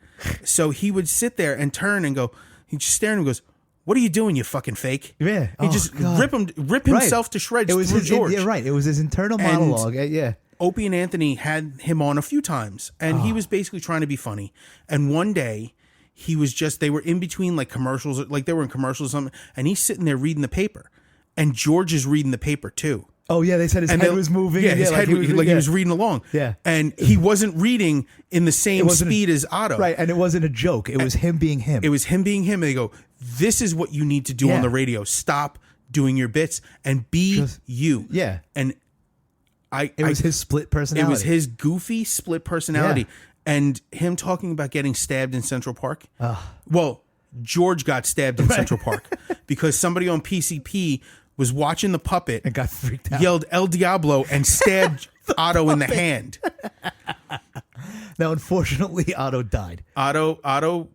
So he would sit there and turn and go, he'd just stare and goes, "What are you doing, you fucking fake?" Yeah. He just rip himself to shreds. It was through George. Yeah, right. It was his internal monologue. Yeah. Opie and Anthony had him on a few times, and he was basically trying to be funny. And one day, they were in between like commercials, like they were in commercials or something, and he's sitting there reading the paper, and George is reading the paper too. Oh yeah, they said his head was moving. Yeah, his head he was reading along. Yeah, and he wasn't reading in the same speed as Otto. Right, and it wasn't a joke. It was him being him. It was him being him. And they go, "This is what you need to do on the radio. Stop doing your bits and be you." Yeah, and it was his split personality. It was his goofy split personality, and him talking about getting stabbed in Central Park. Well, George got stabbed in Central Park because somebody on PCP was watching the puppet and got freaked out, yelled "El Diablo" and stabbed Otto in the hand. Now, unfortunately, Otto died. Otto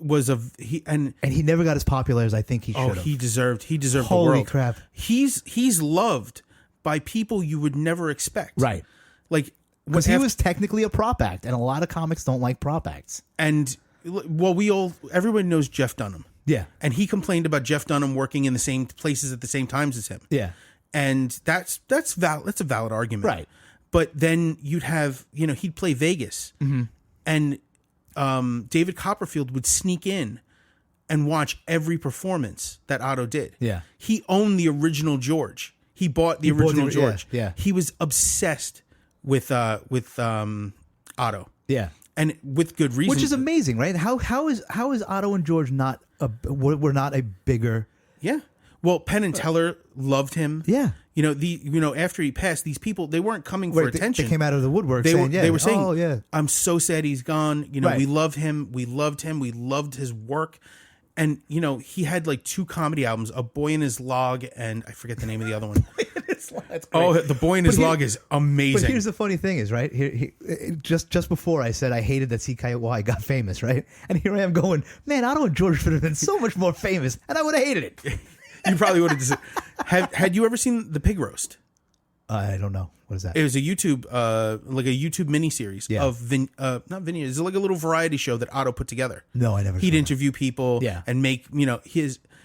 was and he never got as popular as I think he should have. He deserved Holy the world. Holy crap! He's loved by people you would never expect. Right. Like, because he was technically a prop act, and a lot of comics don't like prop acts. And everyone knows Jeff Dunham. Yeah. And he complained about Jeff Dunham working in the same places at the same times as him. Yeah. And that's a valid argument. Right. But then you'd have, he'd play Vegas. Mm-hmm. And David Copperfield would sneak in and watch every performance that Otto did. Yeah. He owned the original George. He bought the original George. Yeah. He was obsessed with Otto. Yeah. And with good reason. Which is amazing, right? How is Otto and George not were not a bigger? Yeah. Well, Penn and Teller loved him. Yeah. After he passed, these people, they weren't coming for attention. They came out of the woodwork they saying, were saying, "Oh yeah, I'm so sad he's gone. We love him. We loved him. We loved his work." And he had like 2 comedy albums, A Boy in His Log, and I forget the name of the other one. The Boy in His Log is amazing. But here's the funny thing is, right? Just before I said I hated that CKY got famous, right? And here I am going, man, Otto and George would have been so much more famous, and I would have hated it. You probably would have just had you ever seen The Pig Roast? I don't know. What is that? It was a YouTube miniseries of not Vineyard. It's like a little variety show that Otto put together. No, I never. He'd interview people, and make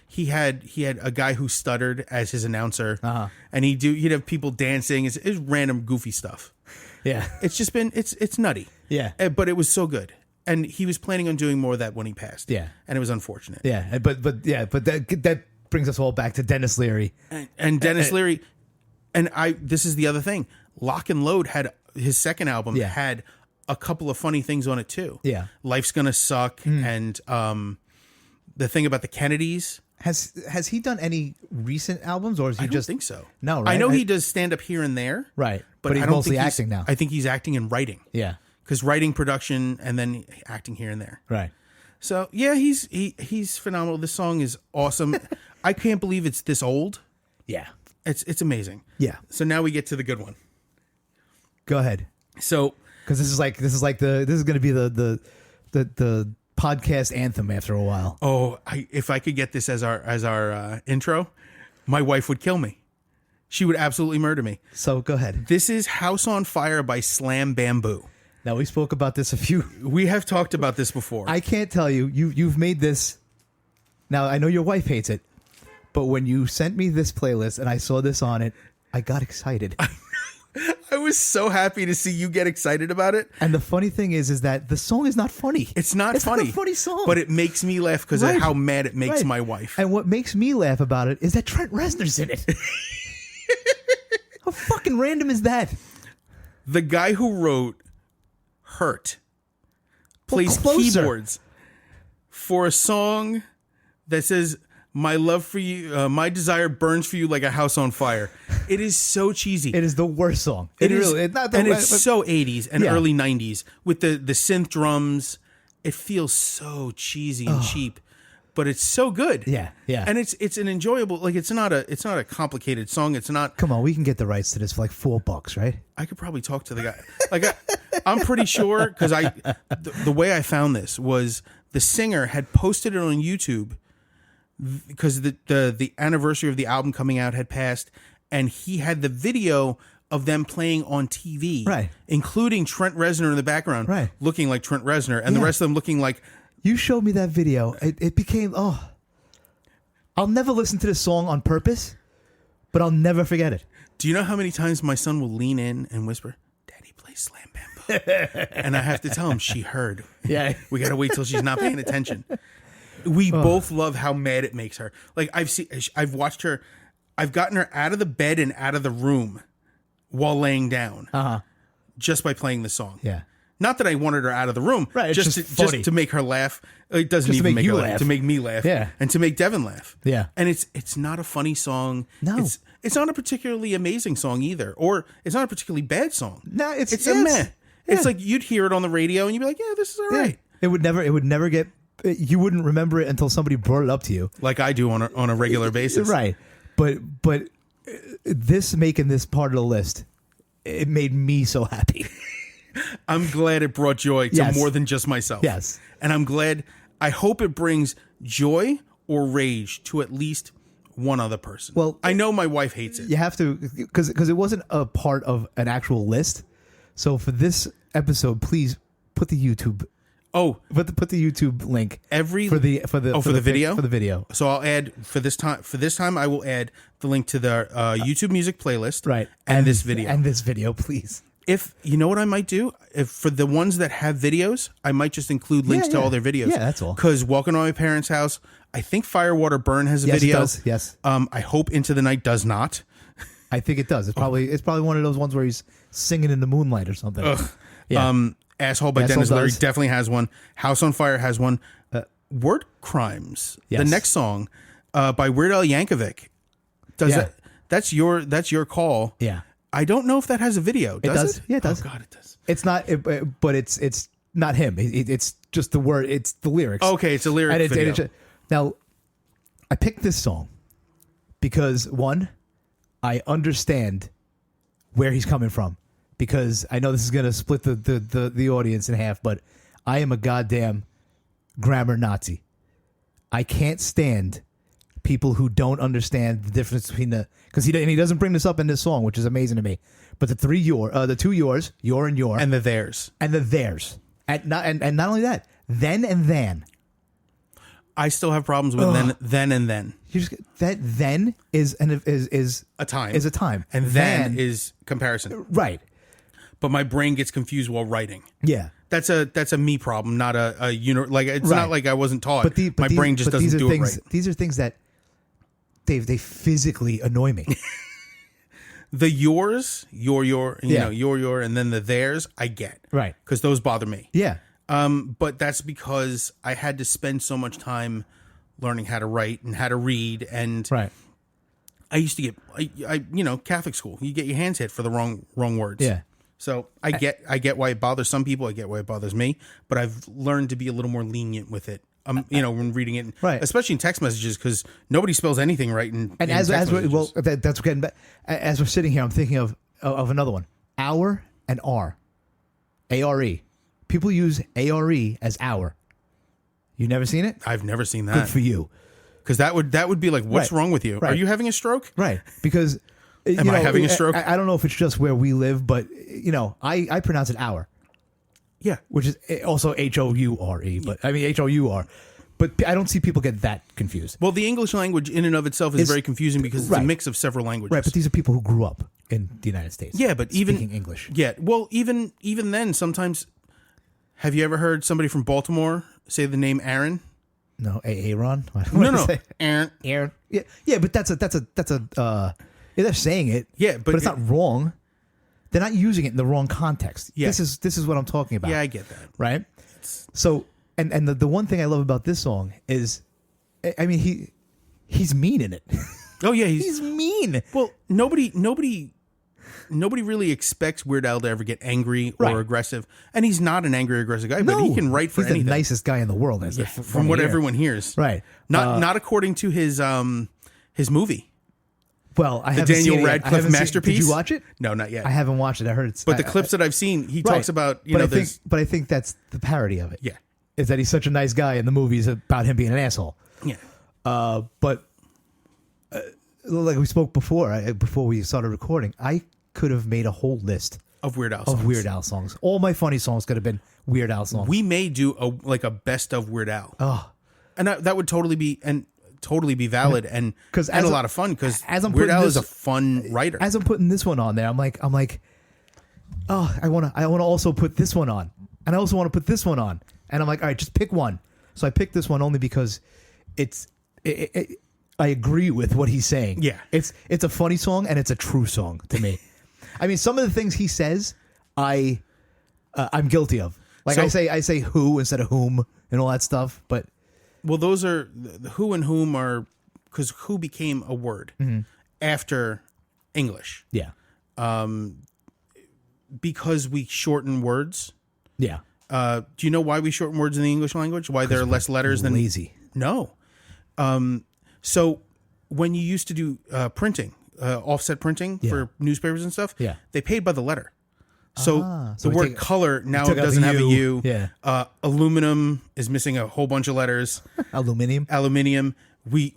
he had a guy who stuttered as his announcer, and he'd have people dancing. It's random goofy stuff. Yeah, it's just been it's nutty. Yeah, but it was so good. And he was planning on doing more of that when he passed. Yeah, and it was unfortunate. Yeah, but that brings us all back to Dennis Leary and Dennis Leary. And this is the other thing. Lock and Load had his second album had a couple of funny things on it too. Yeah, Life's Gonna Suck, and the thing about the Kennedys. Has he done any recent albums, or is he I don't think so. No, right? I know he does stand up here and there, right? But he's I don't mostly think acting now. I think he's acting and writing. Yeah, because writing, production, and then acting here and there. Right. So yeah, he's phenomenal. This song is awesome. I can't believe it's this old. Yeah. It's amazing. Yeah. So now we get to the good one. Go ahead. So because this is going to be the podcast anthem after a while. Oh, if I could get this as our intro, my wife would kill me. She would absolutely murder me. So go ahead. This is House on Fire by Slam Bamboo. Now, we spoke about this a few. We have talked about this before. I can't tell you. You've made this. Now, I know your wife hates it, but when you sent me this playlist and I saw this on it, I got excited. I was so happy to see you get excited about it. And the funny thing is that the song is not funny. It's not funny. Not a funny song. But it makes me laugh because Right. of how mad it makes Right. my wife. And what makes me laugh about it is that Trent Reznor's in it. How fucking random is that? The guy who wrote Hurt plays Closer. keyboards for a song that says, my love for you, my desire burns for you like a house on fire. It is so cheesy. It is the worst song. It is, really, it's not the and worst, it's so 80s and Yeah. early 90s with the synth drums. It feels so cheesy and cheap, but it's so good. Yeah, yeah. And it's an enjoyable, like it's not a complicated song. It's not. Come on, we can get the rights to this for like $4, right? I could probably talk to the guy. Like I'm pretty sure because the way I found this was the singer had posted it on YouTube because the anniversary of the album coming out had passed, and he had the video of them playing on TV, Right. including Trent Reznor in the background, Right. looking like Trent Reznor, and the Yeah. rest of them looking like. You showed me that video. It became, I'll never listen to this song on purpose, but I'll never forget it. Do you know how many times my son will lean in and whisper, "Daddy plays Slam Bamboo," and I have to tell him she heard. Yeah. We gotta wait till she's not paying attention. We both love how mad it makes her. Like I've watched her. I've gotten her out of the bed and out of the room while laying down, just by playing the song. Yeah. Not that I wanted her out of the room, Right, it's just just funny. just to make her laugh. It doesn't Just to even make make you her laugh. laugh. To make me laugh, Yeah. and to make Devin laugh, Yeah. And it's not a funny song. No. It's not a particularly amazing song either, or it's not a particularly bad song. No, it's a meh. Yeah. It's like you'd hear it on the radio and you'd be like, yeah, this is all right. It would never get, you wouldn't remember it until somebody brought it up to you. Like I do on a regular basis. Right. But this making this part of the list, it made me so happy. I'm glad it brought joy to Yes. more than just myself. Yes. And I hope it brings joy or rage to at least one other person. Well, I know my wife hates it. You have to, because it wasn't a part of an actual list. So for this episode, please put the YouTube. Oh, Put the YouTube link for the video. for the video. So I'll add for this time I will add the link to the YouTube music playlist, Right. and this video. And this video, please. If you know what I might do, if for the ones that have videos, I might just include links to all their videos. Yeah, that's all. Because Walking on My Parents' House, I think Firewater Burn has a Yes, video. it does. Yes. I hope Into the Night does not. I think it does. It's probably one of those ones where he's singing in the moonlight or something. Ugh. Yeah. Asshole by Asshole Dennis Leary does. definitely has one. House on Fire has one. Word Crimes, Yes. the next song by Weird Al Yankovic. Does Yeah. That's your call. Yeah. I don't know if that has a video. Does it? Yeah, it does. Oh God, it does. It's not, but it's not him. It's just the word. It's the lyrics. Okay, it's a lyric video. Now, I picked this song because one, I understand where he's coming from, because I know this is going to split the audience in half, but I am a goddamn grammar Nazi. I can't stand people who don't understand the difference between because he doesn't bring this up in this song, which is amazing to me. But the two yours, your and your, And the theirs. and the theirs, and not only that, then and then. I still have problems with then and then. That then is A time. is a time, And then is comparison. right. But my brain gets confused while writing. Yeah. That's a me problem, not a like it's Right. not like I wasn't taught. But My brain just doesn't do it right. These are things that they physically annoy me. The yours, your, you Yeah. know, your, and then the theirs, I get. Right. Because those bother me. Yeah. But that's because I had to spend so much time learning how to write and how to read. And Right. I used to get, Catholic school, you get your hands hit for the wrong words. Yeah. So I get why it bothers some people. I get why it bothers me. But I've learned to be a little more lenient with it. When reading it, Right. especially in text messages, because nobody spells anything right. In as text we're, messages. well, that's getting back. As we're sitting here, I'm thinking of another one. Hour and R, ARE. People use ARE as hour. You never seen it? I've never seen that. Good for you. Because that would be like, what's Right. wrong with you? Right. Are you having a stroke? Right. Because Am I having a stroke? I don't know if it's just where we live, but I pronounce it hour, Yeah. which is also HOURE, but I mean HOUR. But I don't see people get that confused. Well, the English language in and of itself is very confusing because it's a right. mix of several languages. Right, but these are people who grew up in the United States. Yeah, but even speaking English. Yeah, well, even then, sometimes. Have you ever heard somebody from Baltimore say the name Aaron? No, Aaron. No, Aaron. Aaron. Yeah, but that's a. They're saying it. Yeah, but it's not wrong. They're not using it in the wrong context. Yeah. This is what I'm talking about. Yeah, I get that. Right. So, and the one thing I love about this song is, I mean, he's mean in it. Oh yeah, He's mean. well. Nobody really expects Weird Al to ever get angry or Right. aggressive, and he's not an angry, aggressive guy. But he can write for he's anything. the nicest guy in the world, as From what everyone hears, Right. Not according to his movie. Well, I haven't Daniel seen it yet. I Radcliffe haven't seen- masterpiece. Did you watch it? No, not yet. I haven't watched it. I heard it's. But the clips that I've seen, he right. talks about But I think that's the parody of it. Yeah. Is that he's such a nice guy in the movies about him being an asshole. Yeah. But like we spoke before we started recording, I could have made a whole list Of Weird Al songs. of Weird Al songs. All my funny songs could have been Weird Al songs. We may do a best of Weird Al. Oh. And that would totally be valid and a lot of fun because Weird Al is a fun writer. As I'm putting this one on there, I'm like, oh, I want to also put this one on, and I also want to put this one on, and I'm like, all right, just pick one. So I picked this one only because I agree with what he's saying. Yeah. It's a funny song and it's a true song to me. I mean, some of the things he says, I'm guilty of. Like So- I say who instead of whom and all that stuff. But Well, those are the who and whom are because who became a word after English yeah, because we shorten words. yeah, Do you know why we shorten words in the English language? Why there are less letters than lazy. No. So when you used to do printing, offset printing for newspapers and stuff, Yeah. they paid by the letter. So so the we word take- color now took out the doesn't have a U. U. Yeah. Aluminum is missing a whole bunch of letters. Aluminium. Aluminium. We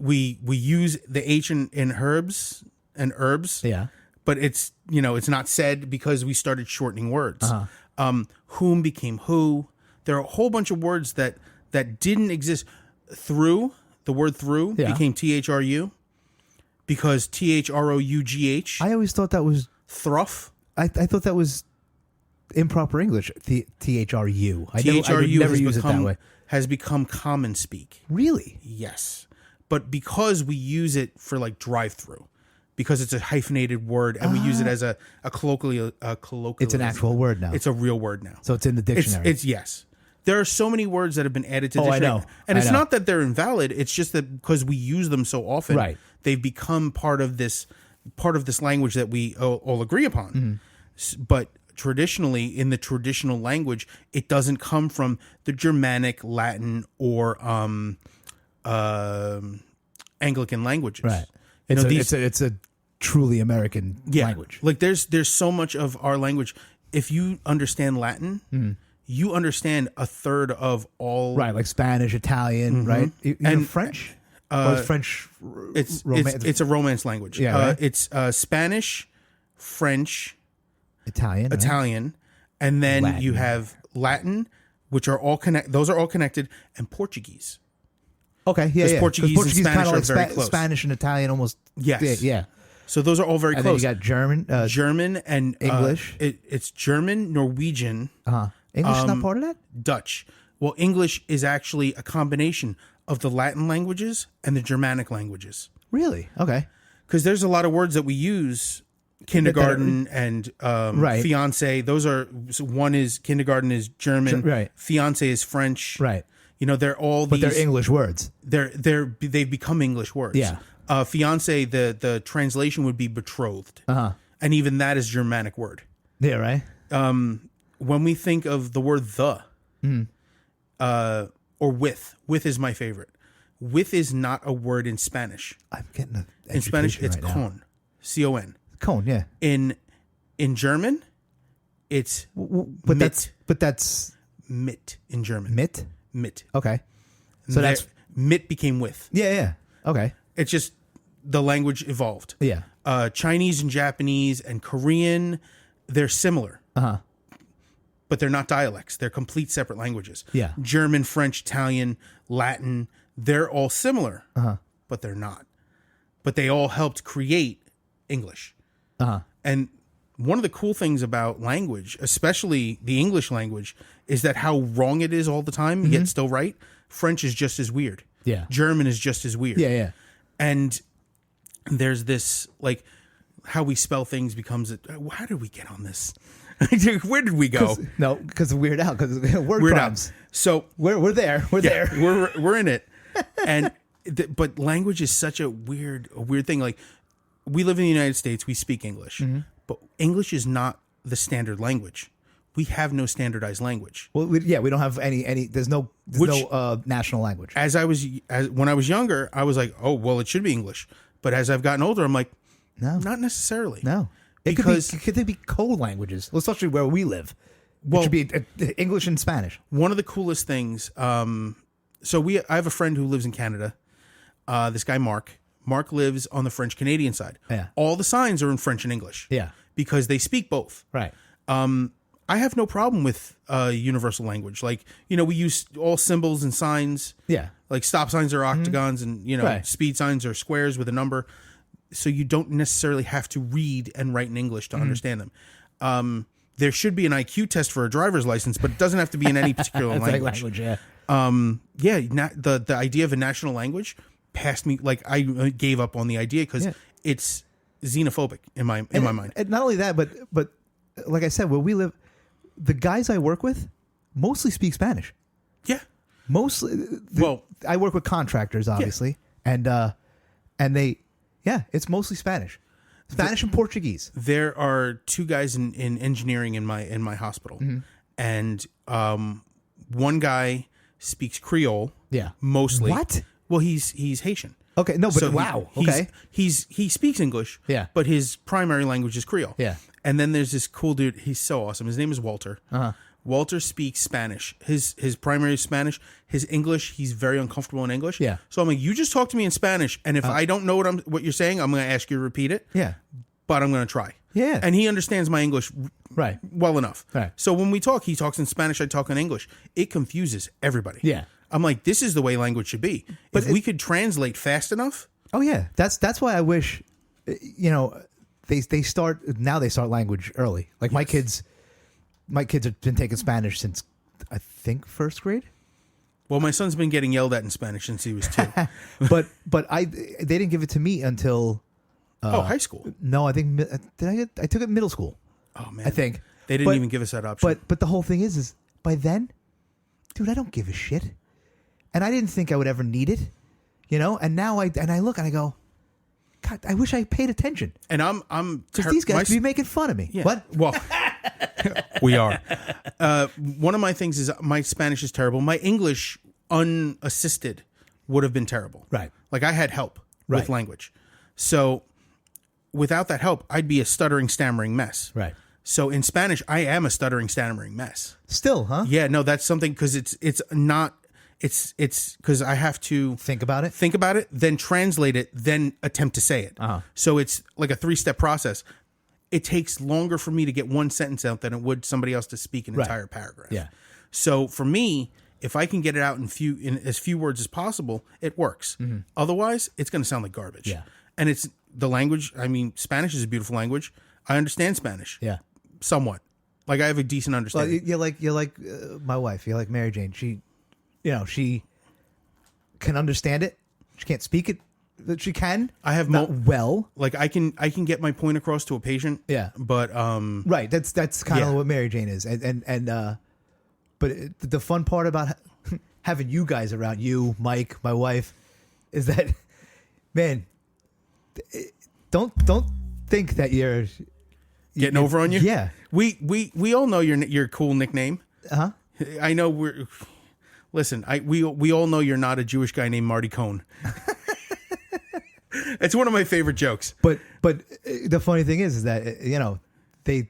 use the H in herbs and herbs. Yeah. But it's not said because we started shortening words. Whom became who. There are a whole bunch of words that didn't exist. Through, the word through became THRU because THROUGH. I always thought that was. Thruff. I thought that was improper English. THRU. I would THRU never use it that way. has become common speak. Really? Yes. But because we use it for like drive-through, because it's a hyphenated word and we use it as a colloquial. It's an actual word now. It's a real word now. So it's in the dictionary. It's yes. There are so many words that have been added to the Oh, I dictionary. know. And it's I know. not that they're invalid. It's just that because we use them so often, Right. they've become part of this language that we all agree upon. Mm-hmm. But traditionally, in the traditional language, it doesn't come from the Germanic, Latin, or Anglican languages. right. You It's know, it's a truly American language. Like there's so much of our language. If you understand Latin, you understand a third of all. Right, like Spanish, Italian, right? And French? Or is French It's a Romance language. Yeah, right? It's Spanish, French, Italian. right? Italian, and then Latin. you have Latin, which are all those are all connected, and Portuguese. Okay, yeah, yeah. Portuguese and Spanish kinda are like very close. Spanish and Italian almost. Yes. Yeah. So those are all very And close. then you got German. German and English. It's German, Norwegian, English is not part of that? Dutch. Well, English is actually a combination of the Latin languages and the Germanic languages. Really? Okay. Because there's a lot of words that we use, kindergarten and Right. fiance. Those are one is kindergarten is German, Right. Fiance is French, Right. They're all But these. they're English words. They've become English words. Yeah. Fiance. The translation would be betrothed, and even that is a Germanic word. Yeah, right? When we think of the word the, or with is my favorite. With is not a word in Spanish. I'm getting an In Spanish, it's right now. con, C-O-N. Cone, yeah. In German, it's But mit. that's Mit in German. mit? Mit. Okay. So that's mit became with. yeah. Okay. It's just the language evolved. Yeah. Chinese and Japanese and Korean, they're similar. Uh-huh. But they're not dialects. They're complete separate languages. Yeah. German, French, Italian, Latin, they're all similar, but they're not. But they all helped create English. And one of the cool things about language, especially the English language, is that how wrong it is all the time, yet still right. French is just as weird. Yeah. German is just as weird. Yeah, yeah. And there's this, like, how we spell things becomes, how did we get on this? Where did we go? No, because of Weird Al, because word Weird crimes. Al. So We're there. We're there. We're in it. And but language is such a weird thing. Like, we live in the United States, we speak English, but English is not the standard language. We have no standardized language. Well, we don't have any. There's no national language. When I was younger, I was like, oh, well, it should be English. But as I've gotten older, I'm like, No, not necessarily. No, Because could they be co-languages? Well, especially where we live. Well, it should be English and Spanish. One of the coolest things. I have a friend who lives in Canada. This guy Mark. Mark lives on the French Canadian side. Yeah. All the signs are in French and English. Yeah. Because they speak both. Right. I have no problem with universal language. Like, we use all symbols and signs. Yeah. Like stop signs are octagons and, Right. speed signs are squares with a number. So you don't necessarily have to read and write in English to understand them. There should be an IQ test for a driver's license, but it doesn't have to be in any particular language. Yeah. The idea of a national language passed me. Like, I gave up on the idea because it's xenophobic in my mind. And not only that, but like I said, where we live, the guys I work with mostly speak Spanish. Yeah. Mostly. Well, I work with contractors, obviously, and they, it's mostly Spanish. Spanish and Portuguese. There are two guys in engineering in my hospital, and one guy speaks Creole. Yeah, mostly. What? Well, he's Haitian. Okay, no, but So wow. he speaks English. Yeah. But his primary language is Creole. Yeah. And then there's this cool dude. He's so awesome. His name is Walter. Walter speaks Spanish. His primary is Spanish. His English, he's very uncomfortable in English. Yeah. So I'm like, you just talk to me in Spanish, and if I don't know what you're saying, I'm going to ask you to repeat it. Yeah. But I'm going to try. Yeah. And he understands my English Right. well enough. Right. So when we talk, he talks in Spanish, I talk in English. It confuses everybody. Yeah. I'm like, this is the way language should be. But if we could translate fast enough. Oh yeah, that's why I wish, they start language early. Like my kids have been taking Spanish since I think first grade. Well, my son's been getting yelled at in Spanish since he was 2. but they didn't give it to me until high school. No, I think I took it in middle school. Oh man, I think they didn't even give us that option. But the whole thing is by then, dude, I don't give a shit, and I didn't think I would ever need it, And now I look and I go, God, I wish I paid attention. And I'm because these guys be making fun of me. Yeah. What? Well, we are. One of my things is my Spanish is terrible. My English, unassisted, would have been terrible. Right. Like I had help with Right. language, so without that help, I'd be a stuttering, stammering mess. Right. So in Spanish, I am a stuttering, stammering mess. Still, huh? Yeah. No, that's something because it's not. It's because I have to Think about it. then translate it, then attempt to say it. So it's like a 3-step process. It takes longer for me to get one sentence out than it would somebody else to speak an entire paragraph. Yeah. So for me, if I can get it out in as few words as possible, it works. Otherwise, it's going to sound like garbage. Yeah. And it's the language. I mean, Spanish is a beautiful language. I understand Spanish. Yeah. Somewhat. Like I have a decent Well, understanding. you're like my wife. You're like Mary Jane. She, she can understand it. She can't speak it. But she can. I have not well. Like I can get my point across to a patient. Yeah. But Right. That's kind of Yeah. what Mary Jane is. But the fun part about having you guys around, you, Mike, my wife, is that, man, don't think that you're getting over on you. Yeah. We all know your cool nickname. I know Listen, we all know you're not a Jewish guy named Marty Cohn. It's one of my favorite jokes. But the funny thing is that I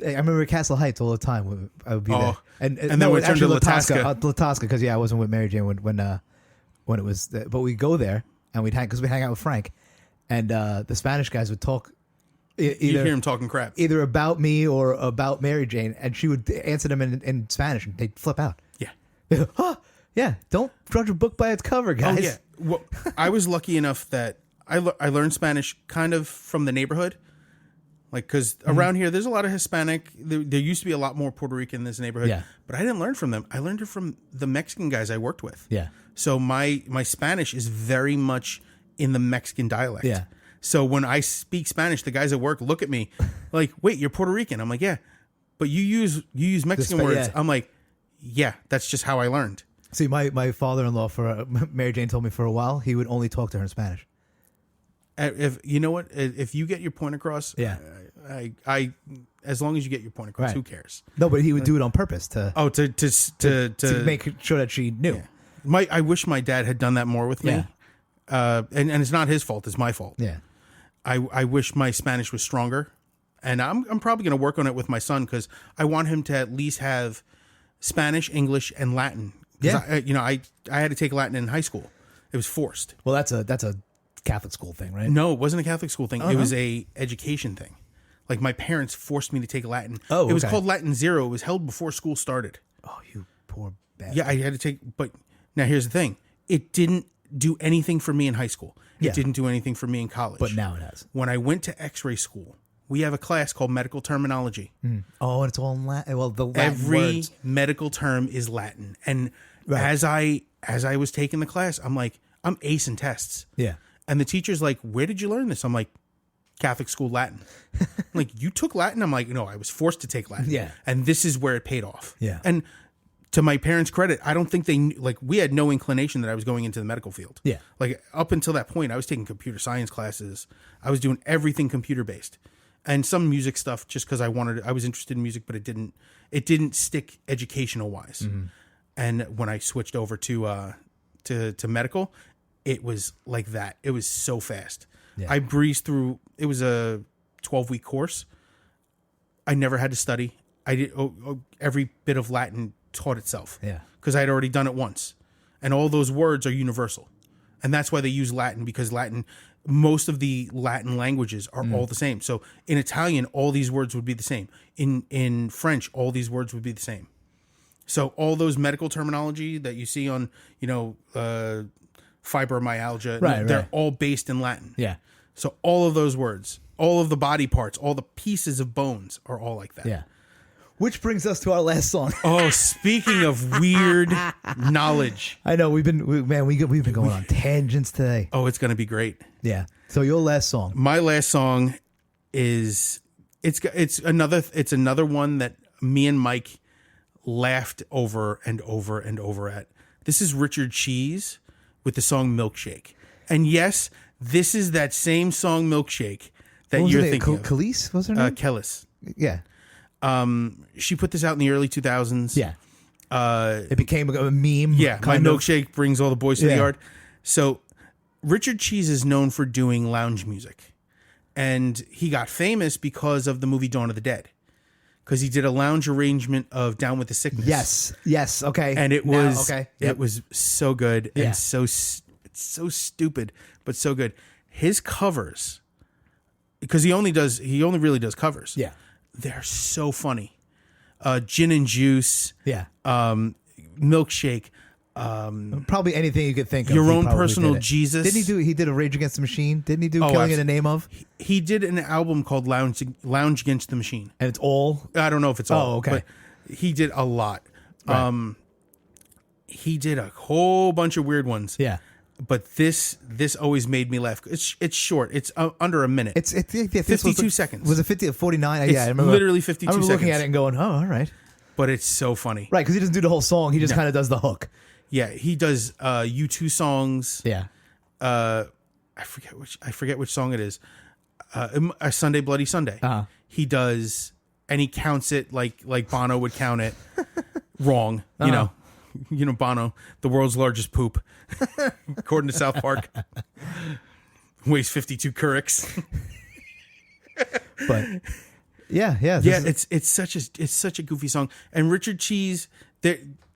remember at Castle Heights all the time. I would be there, and then we turned to Latasca. Latasca, because I wasn't with Mary Jane when it was. But we go there, and we'd hang out with Frank, and the Spanish guys would talk. You hear him talking crap. Either about me or about Mary Jane, and she would answer them in Spanish, and they'd flip out. Yeah. Huh, yeah, don't judge a book by its cover, guys. Oh, yeah. Well, I was lucky enough that I learned Spanish kind of from the neighborhood. Like, because around here, there's a lot of Hispanic. There used to be a lot more Puerto Rican in this neighborhood. Yeah. But I didn't learn from them. I learned it from the Mexican guys I worked with. Yeah. So my Spanish is very much in the Mexican dialect. Yeah. So when I speak Spanish, the guys at work look at me like, wait, you're Puerto Rican. I'm like, yeah. But you use Mexican words. Yeah. I'm like, yeah, that's just how I learned. See, my father-in-law for Mary Jane told me for a while he would only talk to her in Spanish. If you know what, if you get your point across, Yeah. I as long as you get your point across, Right. who cares? No, but he would do it on purpose to To make sure that she knew. Yeah. I wish my dad had done that more with me. Yeah. And it's not his fault; it's my fault. Yeah. I wish my Spanish was stronger, and I'm probably going to work on it with my son because I want him to at least have Spanish, English, and Latin. Yeah. I had to take Latin in high school. It was forced. Well, that's a Catholic school thing, right? No, it wasn't a Catholic school thing. It was a education thing. Like my parents forced me to take Latin. Oh, it was okay. called Latin Zero. It was held before school started. Oh, you poor bastard. Yeah, I had to take. But now here's the thing: it didn't do anything for me in high school. It Yeah. didn't do anything for me in college. But now it has. When I went to X-ray school, we have a class called medical terminology. Oh, and it's all in Latin. Well, the Latin Every words. medical term is Latin, and Right. as I was taking the class, I'm like, I'm acing tests. Yeah. And the teacher's like, where did you learn this? I'm like, Catholic school Latin. I'm like, you took Latin? I'm like, no, I was forced to take Latin. Yeah. And this is where it paid off. Yeah. And to my parents' credit, I don't think they knew, like, we had no inclination that I was going into the medical field. Yeah. Like, up until that point, I was taking computer science classes. I was doing everything computer based and some music stuff just because I was interested in music, but it didn't stick educational wise. Mm-hmm. And when I switched over to medical, it was like that. It was so fast. Yeah. I breezed through. It was a 12-week course. I never had to study. I did every bit of Latin taught itself. Yeah. Because I had already done it once, and all those words are universal, and that's why they use Latin, because most of the Latin languages are all the same. So in Italian, all these words would be the same. In French, all these words would be the same. So all those medical terminology that you see on, fibromyalgia, they're all based in Latin. Yeah. So all of those words, all of the body parts, all the pieces of bones are all like that. Yeah. Which brings us to our last song. Oh, speaking of weird knowledge. I know we've been going on tangents today. Oh, it's going to be great. Yeah. So your last song. My last song is it's another one that me and Mike laughed over and over and over at. This is Richard Cheese with the song Milkshake. And yes, this is that same song Milkshake that What was you're her name? thinking of. Khalees was her name? Kellis. Yeah. She put this out in the early 2000s. Yeah. It became a meme. Yeah, my kind of. milkshake brings all the boys to the Yeah. yard. So Richard Cheese is known for doing lounge music. And he got famous because of the movie Dawn of the Dead. Because he did a lounge arrangement of Down with the Sickness. Yes. Okay. And it Now, was okay. it was so good Yeah. and it's so stupid, but so good. His covers, because he only really does covers. Yeah. They're so funny. Gin and Juice, Yeah. Milkshake, Probably anything you could think of. Your he Own probably Personal did it. Jesus. Didn't he did a Rage Against the Machine? Didn't he do Oh, Killing in the Name of? He did an album called Lounge Against the Machine. And it's all I don't know if it's all. Oh, okay. But he did a lot. Right. He did a whole bunch of weird ones. yeah. But this always made me laugh. It's short. It's under a minute. It's 52 seconds. Was it 50 or 49? It's Yeah, I remember. literally 52 I remember looking seconds. at it and going, "Oh, all right." But it's so funny. Right, because he doesn't do the whole song. He just kind of does the hook. Yeah, he does U2 songs. Yeah. I forget which song it is. A Sunday Bloody Sunday. Uh-huh. He does, and he counts it like Bono would count it. Wrong, you know. You know Bono, the world's largest poop, according to South Park, weighs 52 Courics. But yeah. It's such a goofy song. And Richard Cheese,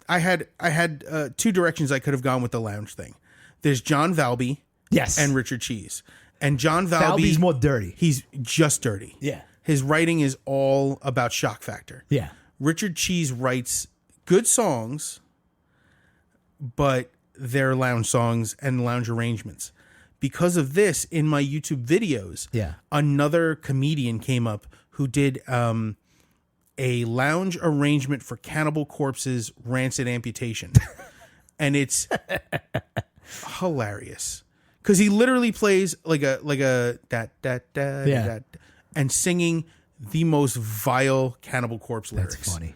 I had two directions I could have gone with the lounge thing. There's John Valby, Yes. and Richard Cheese. And John Valby, Valby's more dirty. he's just dirty. Yeah. His writing is all about shock factor. Yeah. Richard Cheese writes good songs, but they're lounge songs and lounge arrangements. Because of this, in my YouTube videos, another comedian came up who did a lounge arrangement for Cannibal Corpse's Rancid Amputation. And it's hilarious. Because he literally plays like a and singing the most vile Cannibal Corpse lyrics. That's funny.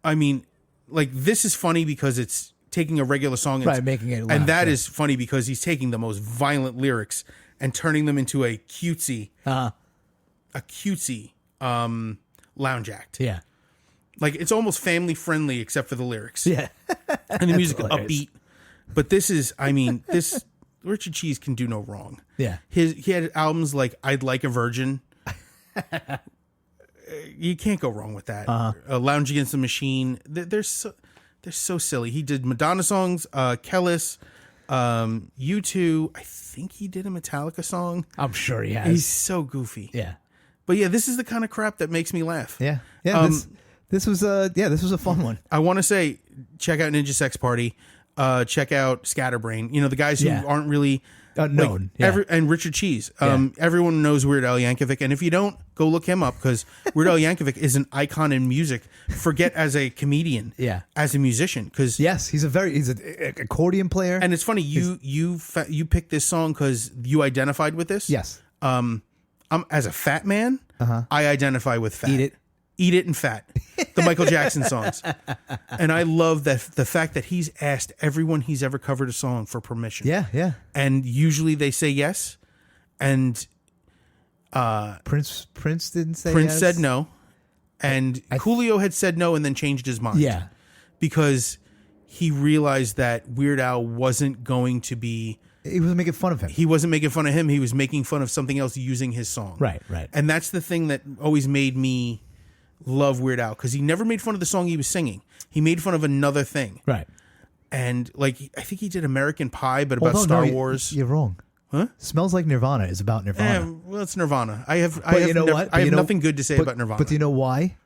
I mean, like, this is funny because it's taking a regular song and, making it loud, and that is funny because he's taking the most violent lyrics and turning them into a cutesy lounge act. Yeah. Like, it's almost family friendly except for the lyrics. Yeah. And the music upbeat. But this is, I mean, this Richard Cheese can do no wrong. Yeah. He had albums like I'd Like a Virgin. You can't go wrong with that. Lounge Against the Machine. They're so silly. He did Madonna songs, Kellis, U2. I think he did a Metallica song. I'm sure he has. He's so goofy. Yeah. But yeah, this is the kind of crap that makes me laugh. Yeah. Yeah. This was a fun one. I want to say, check out Ninja Sex Party. Check out Scatterbrain. You know, the guys who aren't really known. And Richard Cheese. Everyone knows Weird Al Yankovic, and if you don't, go look him up because Weird Al Yankovic is an icon in music. Forget as a comedian, as a musician, because he's an accordion player. And it's funny you picked this song because you identified with this. Yes. I'm as a fat man. I identify with fat. Eat It and Fat, the Michael Jackson songs. And I love that the fact that he's asked everyone he's ever covered a song for permission. Yeah. And usually they say yes. And Prince didn't say Prince yes. said no. And Coolio had said no and then changed his mind. Yeah. Because he realized that Weird Al wasn't going to be... He wasn't making fun of him. He wasn't making fun of him. He was making fun of something else using his song. Right. And that's the thing that always made me love Weird Al, because he never made fun of the song he was singing. He made fun of another thing. Right. And like, I think he did American Pie, but about Star Wars. You're wrong. Huh? Smells Like Nirvana is about Nirvana. Well, it's Nirvana. I have nothing good to say about Nirvana. But do you know why?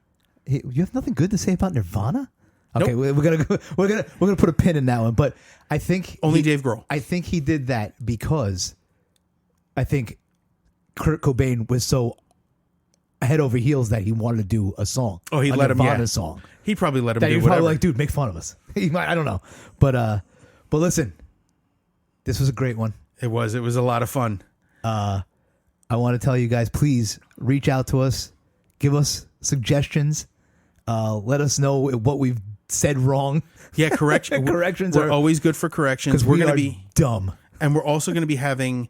You have nothing good to say about Nirvana? Okay, Nope. we're gonna put a pin in that one. But I think only Dave Grohl. I think he did that because I think Kurt Cobain was so head over heels that he wanted to do a song. Oh, he let him. Nirvana song. He probably let him That do he whatever. probably like, dude, make fun of us. He might. I don't know. But listen, this was a great one. It was a lot of fun. I want to tell you guys, please reach out to us, give us suggestions, let us know what we've said wrong. Yeah, corrections are always good for corrections. Because We're we going are to be dumb. And we're also going to be having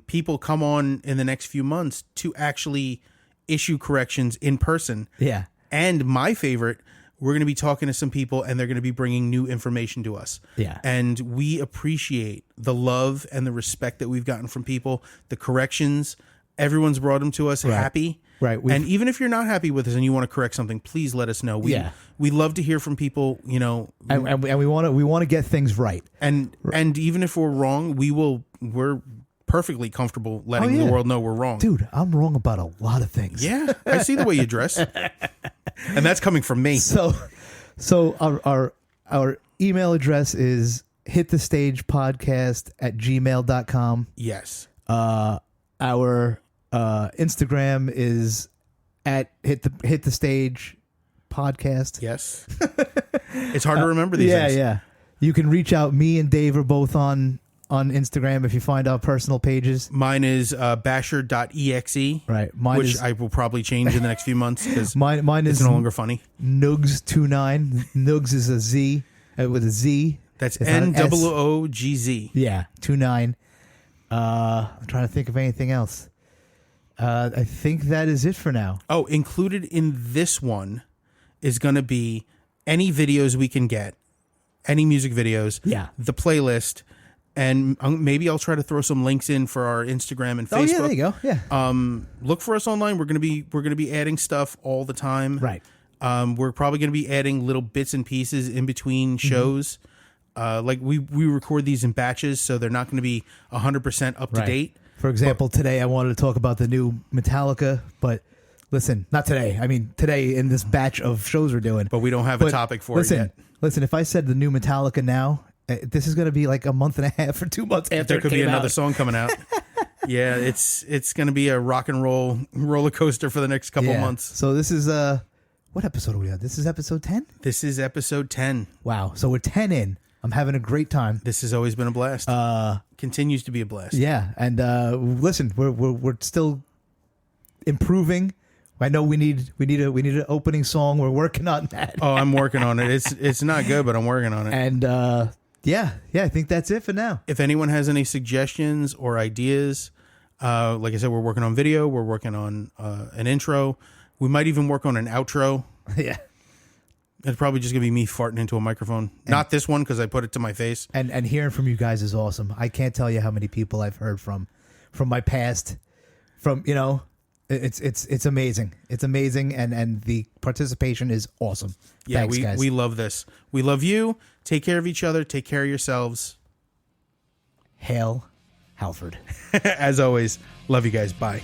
people come on in the next few months to actually issue corrections in person. Yeah. And my favorite, we're going to be talking to some people and they're going to be bringing new information to us. Yeah. And we appreciate the love and the respect that we've gotten from people, the corrections. Everyone's brought them to us happy. Right. And even if you're not happy with us and you want to correct something, please let us know. We love to hear from people, you know. And we want to get things right. And even if we're wrong, we're perfectly comfortable letting the world know we're wrong. Dude, I'm wrong about a lot of things. Yeah, I see the way you dress. And that's coming from me. So our email address is hitthestagepodcast@gmail.com. Yes. Our Instagram is at hit the stage podcast. Yes. It's hard to remember these days. Yeah. You can reach out. Me and Dave are both on Instagram if you find our personal pages. Mine is basher.exe. Right. Which I will probably change in the next few months because mine is no longer funny. Nugs29. Nugs is a Z with a Z. That's NOOGZ. Yeah, 29. I'm trying to think of anything else. I think that is it for now. Oh, included in this one is going to be any videos we can get, any music videos, the playlist, and maybe I'll try to throw some links in for our Instagram and Facebook. Oh yeah, there you go. Yeah. Look for us online. We're gonna be adding stuff all the time. Right. We're probably gonna be adding little bits and pieces in between shows. like we record these in batches, so they're not going to be 100% up to Right. date. For example, today I wanted to talk about the new Metallica, but listen, not today. I mean, today in this batch of shows we're doing. But we don't have a topic for it yet. Listen, if I said the new Metallica now, this is going to be like a month and a half or 2 months after There could it be came another out. song coming out. Yeah, it's going to be a rock and roll roller coaster for the next couple months. So this is what episode are we on? This is episode 10? This is episode 10. Wow. So we're 10 in. I'm having a great time. This has always been a blast. Continues to be a blast. Yeah, and listen, we're still improving. I know we need an opening song. We're working on that. Oh, I'm working on it. It's not good, but I'm working on it. And yeah, I think that's it for now. If anyone has any suggestions or ideas, like I said, we're working on video. We're working on an intro. We might even work on an outro. Yeah. It's probably just gonna be me farting into a microphone. Not this one because I put it to my face. And hearing from you guys is awesome. I can't tell you how many people I've heard from my past. From it's amazing. It's amazing, and the participation is awesome. Yeah, Thanks, guys. we love this. We love you. Take care of each other. Take care of yourselves. Hail Halford. As always, love you guys. Bye.